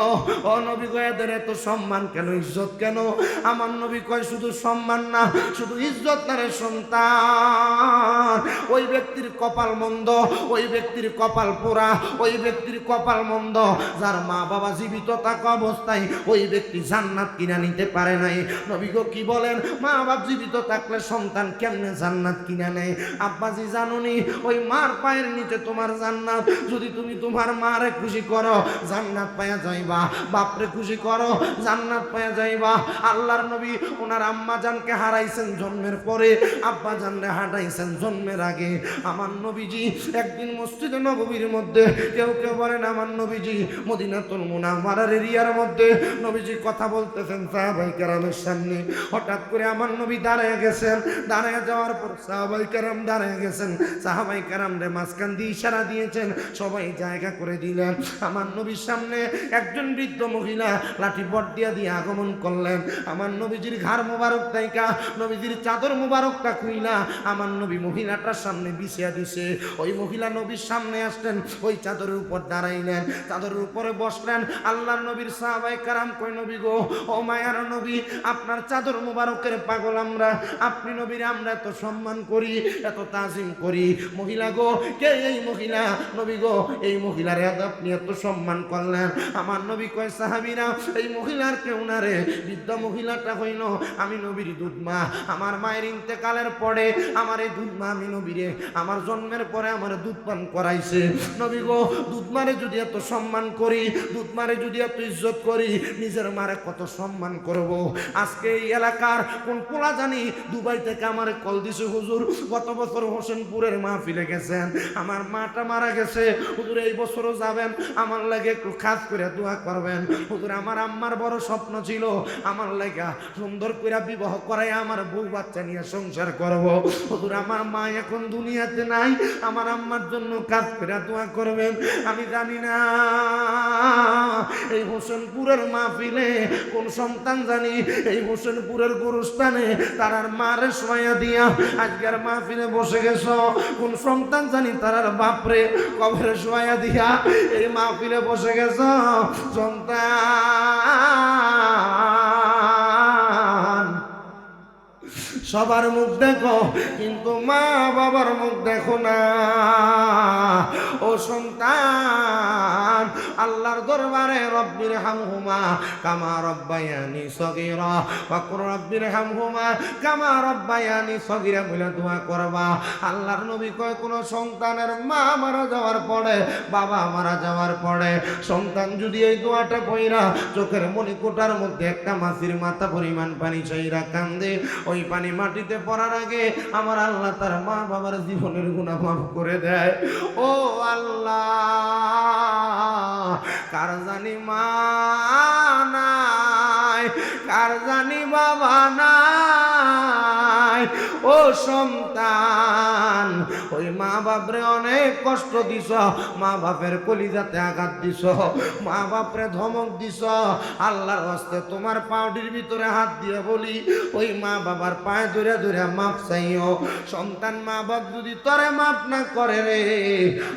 ও নবী গো, এদের এত সম্মান কেন, ইজ্জত কেন? আমার নবী কয় শুধু সম্মান না, শুধু ইজ্জত না রে সন্তান। ওই ব্যক্তির কপাল মন্দ, ওই ব্যক্তির কপাল পোড়া, ওই ব্যক্তির কপাল মন্দ যার মা বাবা জীবিত থাকা অবস্থায় ওই ব্যক্তি জান্নাত কিনা নিতে পারে নাই। নবী গো কি বলেন? মা বাবা জীবিত থাকলে সন্তান কেমনে জান্নাত কিনা নেয়? আব্বাজি জানুনি, ওই মার পায়ের নিচে তোমার জান্নাত। যদি তুমি তোমার মারে খুশি করো জান্নাত পায়া যাইবা, বাপরে খুশি করো জান্নাত পায়া যাইবা। আল্লাহর নবী ওনার আম্মা জানকে হারাইছেন জন্মের পরে, আব্বা জানরে হারাইছেন জন্মের আগে। আমার নবীজি একদিন মসজিদে নববীর মধ্যে, কেউ কেউ বলেন আমার নবীজি মদিনাতুল মুনাওয়ারার এরিয়ার মধ্যে নবীজি কথা বলতেছেন সাহাবায়ে কেরামের সামনে। হঠাৎ করে আমার নবী দাঁড়ায় গেছেন। দাঁড়ায় যাওয়ার পর সাহাবায়ে কেরাম দাঁড়ায় গেছেন। সাহাবায়ে কেরামরে মাঝখান দিয়ে ইশারা দিয়েছেন, সবাই জায়গা করে দিলেন। আমার নবীর সামনে একজন বৃদ্ধ মহিলা লাঠি বট দিয়া দিয়ে আগমন করলেন। আমার নবীজির ঘাড় মোবারক তাইকা, নবীজির চাদর মোবারকটা খুইলা আমার নবী মহিলাটার সামনে বিছিয়া দিছে। ওই মহিলা নবীর সামনে আসলেন, ওই চাদরের উপর দাঁড়াইলেন, চাদরের উপরে বসলেন। আল্লাহর নবীর সাহাবায়ে কেরাম কই নবী গো, ও মায়ার নবী, আপনার চাদর মোবারকের পাগল আমরা, আপনি নবীর আমরা এত সম্মান করি, এত তাজিম করি। মহিলা গো, কে এই মহিলা? নবী গো, এই মহিলার আপনি এত সম্মান করলেন। আমার নবী কয় সাহাবীরা, এই মহিলার কেউ না রে, বৃদ্ধ মহিলাটা হইল আমি নবীর দুধ মা। আমার মায়ের ইন্তেকালের পরে আমার এই দুধ মা আমি নবীরে আমার জন্মের পরে আমার দুধ পান করাইছে। নবী গো, দুধ মারে যদি এত সম্মান করি, দুধ মারে যদি এত ইজ্জত করি, নিজের মারে কত সম্মান করব। আজকে এই এলাকার কোন পোলা জানি দুবাই থেকে আমার কল দিছে, হুজুর গত বছর হোসেনপুরের মাহফিলে গেছেন, আমার মাটা মারা গেছে, হুজুর এই বছরও যাবেন, আমার লাগে একটু খাস করে দোয়া করবেন। হুজুর আমার আম্মার বড় স্বপ্ন ছিল আমার লাগা সুন্দর করে বিবাহ করাই আমার বউ বাচ্চা নিয়ে সংসার করব। হুজুর আমার মা এখন দুনিয়াতে নাই, আমার আম্মার জন্য কাজ করে দোয়া করবেন। আমি জানি না এই হোসেনপুরের মাহফিলে কোন সন্তান জানি এই হোসেনপুরের গুরুস্থানে তারার মারে শোয়া দিয়া আজকের মাহফিলে বসে গেছ। কোন সন্তান জানি তারার বাপরে কবরে শোয়া দিয়া এই মাহফিলে বসে গেছ। সন্তান সবার মুখ দেখো কিন্তু মা বাবার মুখ দেখো না। ও সন্তান, আল্লাহর দরবারে রব্বির হামহুমা কামা রব্বায়ানি সগীরা ওয়া কুর রব্বির হামহুমা কামা রব্বায়ানি সগীরা বলে দোয়া করবা। আল্লাহর নবী কয় কোন সন্তানের মা মারা যাওয়ার পরে, বাবা মারা যাওয়ার পরে সন্তান যদি এই দোয়াটা কইরা চোখের মণিকোটার মধ্যে একটা মাছির মাথা পরিমাণ পানি চাইরা কান্দে, ওই পানি মাটিতে পড়ার আগে আমার আল্লাহ তার মা বাবার জীবনের গুনাহ মাফ করে দেয়। ও আল্লাহ, কার জানি মা নাই, কার জানি বাবা নাই, ও সন্তান ওই মা বাপরে অনেক কষ্ট দিছ, মা বাপের কলিজাতে আঘাত দিছ, মা বাপরে ধমক দিছ। আল্লাহর হস্তে তোমার পাউডির ভিতরে হাত দিয়ে বলি, ওই মা বাবার পায়ে ধরে ধরে মাপ চাইও। সন্তান মা বাপ যদি তোরে মাপ না করে রে,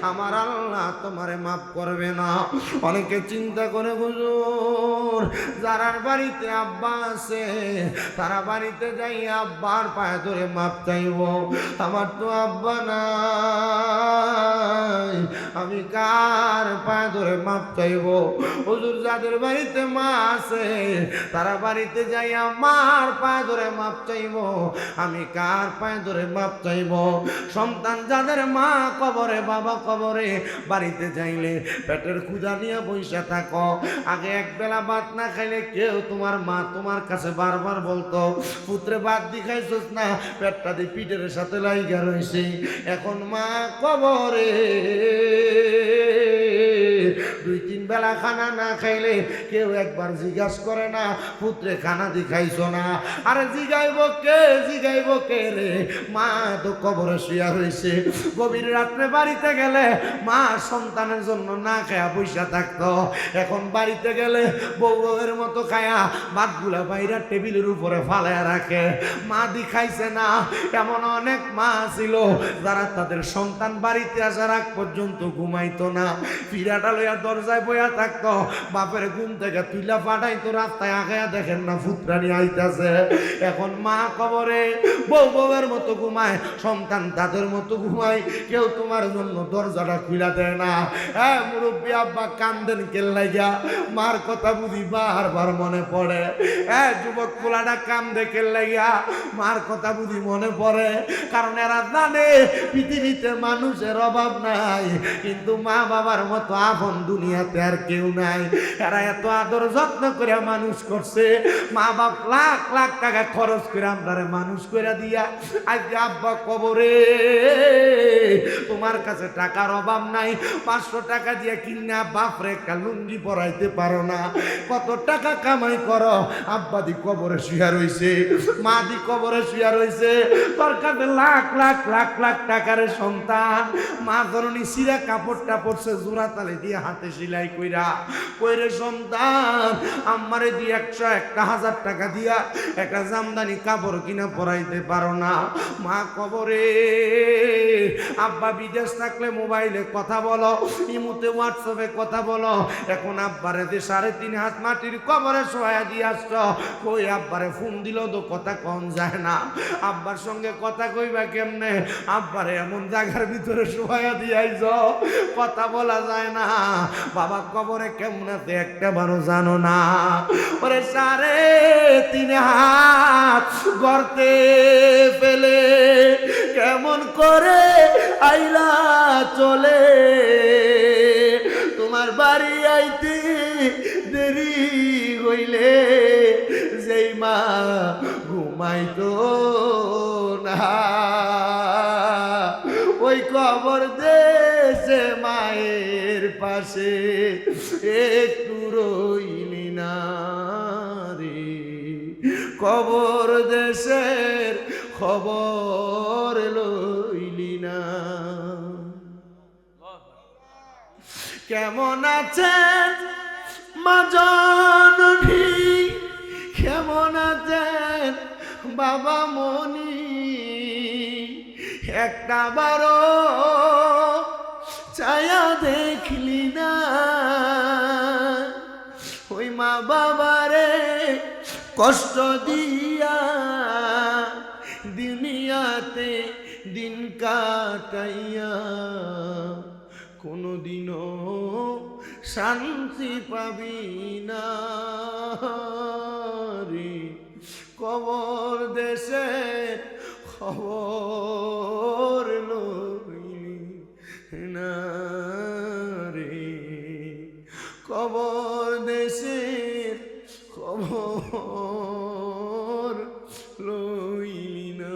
আমার আল্লাহ তোমারে মাপ করবে না। অনেকে চিন্তা করে হুজুর, যারার বাড়িতে আব্বা আছে তারা বাড়িতে যাই আব্বার পায়ে ধরে মাপ চাইব, আমার তো আব্বা নাই, আমি কার পায়ে ধরে মাপ চাইব? হুজুর, যাদের বাড়িতে মা আছে তারা বাড়িতে যাই আমার পায়ে ধরে মাপ চাইব, আমি কার পায়ে ধরে মাপ চাইব? সন্তান যাদের মা কবরে বাবা কবরে বাড়িতে যাইলে পেটের ক্ষুধা নিয়ে বসে থাকো, আগে এক বেলা ভাত না খাইলে কেউ তোমার মা তোমার কাছে বারবার বলতো, পুত্রে ভাত দি খাইছস না, পেটটা দিয়ে পিঠের সাথে লাইগা রয়েছে। এখন মা কবরে দুই তিন বেলা খানা না খাইলে কেউ একবার জিজ্ঞাসা করে না, পুত্রে খানা দি খাইছো না? আরে জিগাইব কে রে? মা তো কবরে শুয়া রয়েছে। গভীর রাত্রে বাড়িতে গেলে মা সন্তানের জন্য না খায়া পয়সা থাকতো, এখন বাড়িতে গেলে বউয়ের মতো খায়া ভাতগুলা বাইরা টেবিলের উপরে ফালায়া রাখে, মা দি খাইছে না। এমন অনেক মা ছিল যারা তাদের সন্তান বাড়িতে আসার আগ পর্যন্ত ঘুমাইতো না, পিড়াটা লইয়া দরজায় বইয়া থাকতো, বাপের ঘুম থেকে তুইলা পাঠাইতো, রাস্তায় আগায়া দেখেন না ফুতরানি আইতাছে। এখন মা কবরে বউয়ের মতো ঘুমায়, সন্তান তাদের মতো ঘুমায়, কেউ তোমার জন্য দরজাটা খুলা দেয় না। হ্যাঁ মুরব্বী আব্বা কান্দেন কেল্লাইয়া, মার কথা বুঝি বারবার মনে পড়ে। হ্যাঁ যুবক পোলাটা কান্দে কেল্লাইয়া, মার কথা বুঝি মনে পড়ে, কারণ এরা জানে পৃথিবীতে মানুষের অভাব নাই, কিন্তু মা বাবার মতো আপন দুনিয়াতে আর কেউ নাই। এরা এত আদর যত্ন করে মানুষ করছে, মা বাপ লাখ লাখ টাকা খরচ করে আপনারে মানুষ করে দিয়া আজ আব্বা কবরে, তোমার কাছে টাকার অভাব নাই, 500 টাকা দিয়ে কিনা বাপরে একটা লুঙ্গি পরাইতে পারো না, কত টাকা কামাই করো, আব্বা দি কবরে শুয়া রইছে, মা দি কবরে শুয়া রইছে, তোর কাছে লাখ লাখ লাখ লাখ টাকার সন্তান, মা ধরনি সিরা কাপড়টা পরছে জোড়া তালে দিয়ে হাতে সেলাই কইরে সন্তান আমারে দিয়ে 100-1000 টাকা দিয়া একটা জামদানি কাপড় কিনা পরাইতে পারো না। মা কবরে, আব্বা বিদেশ থাকলে মোবাইলে কথা বলো, ইমুতে হোয়াটসঅ্যাপে কথা বলো, এখন আব্বারে যে 3.5 হাত মাটির কবরে শোয়া দিয়ে আসছ, কই আব্বারে ফোন দিল তো কথা কম যায় না, আব্বার সঙ্গে কথা কইবা কেমনে? আব্বারে এমন জায়গার ভিতরে শোয়া দিয়ে আইছ, কথা বলা যায় না। বাবা কবরে কেমন আছে একটা বারো জানো না? ওরে 3.5 হাত গর্তে ফেলে কেমন করে আইলা চলে, তোমার বাড়ি আইতে দেরি হইলে যেই মা ঘুমাইতো না, ওই কবর দেশে মায়ের পাশে একটু রইলি না রে, কবর দেশের খবর লইলি না। কেমন আছেন মা জননী, কেমন আছেন বাবা মনি, একটা বারো ছায়া দেখলি না, ওই মা বাবারে কষ্ট দিয়া দুনিয়াতে দিন কাটাইয়া কোনদিনও শান্তি পাবি না রে, কবর দেশের খবর লইলি না রে, কবর দেশের খবর লইলি না।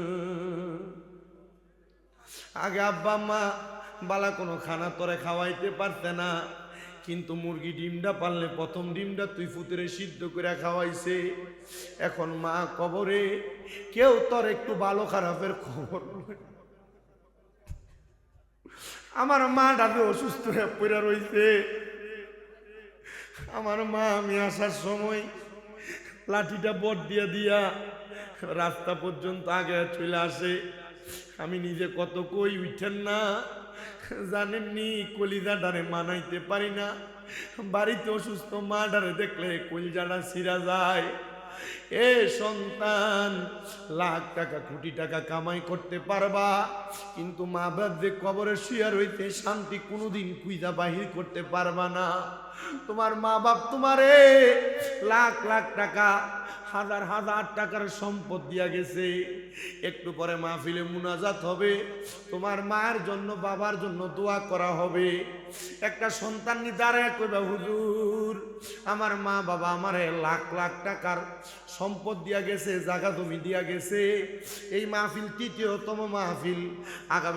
আগে আব্বা মা বালা কোনো খানা তোরে খাওয়াইতে পারতে না, কিন্তু মুরগি ডিমটা পারলে প্রথম ডিমটা তুই ফুতুরে সিদ্ধ করে খাওয়াইছে। এখন মা কবরে, কেউ তোর একটু ভালো খারাপের খবর লয়। আমার মা ডাবে অসুস্থ হয়ে পড়ে রইছে। আমার মা আমি আসার সময় লাঠিটা বট দিয়া দিয়া রাস্তা পর্যন্ত আগে চলে আসে। আমি নিজে কত কই উঠেন না, জানেননি কলিজা ডারে মানাইতে পারি না। বাড়িতে অসুস্থ মা ডারে দেখলে কলিজাটা ছিঁড়া যায়। এ সন্তান, লাখ টাকা কোটি টাকা কামাই করতে পারবা, কিন্তু মা বাপ যে কবরে শুয়ে রইতে শান্তি কোনোদিন কুইজা বাহির করতে পারবা না। তোমার মা বাপ তোমারে লাখ লাখ টাকা, হাজার হাজার টাকার সম্পদ দিয়া গেছে। একটু পরে মাহফিলে মুনাজাত হবে, তোমার মায়ের জন্য বাবার জন্য দোয়া করা হবে। একটা সন্তান নি দাঁড়ায় কইবা, হুজুর আমার মা বাবা আমারে লাখ লাখ টাকার সম্পদ দিয়া গেছে, জায়গা জমি দিয়া গেছে। এই মাহফিল তৃতীয়তম মাহফিল, আগামী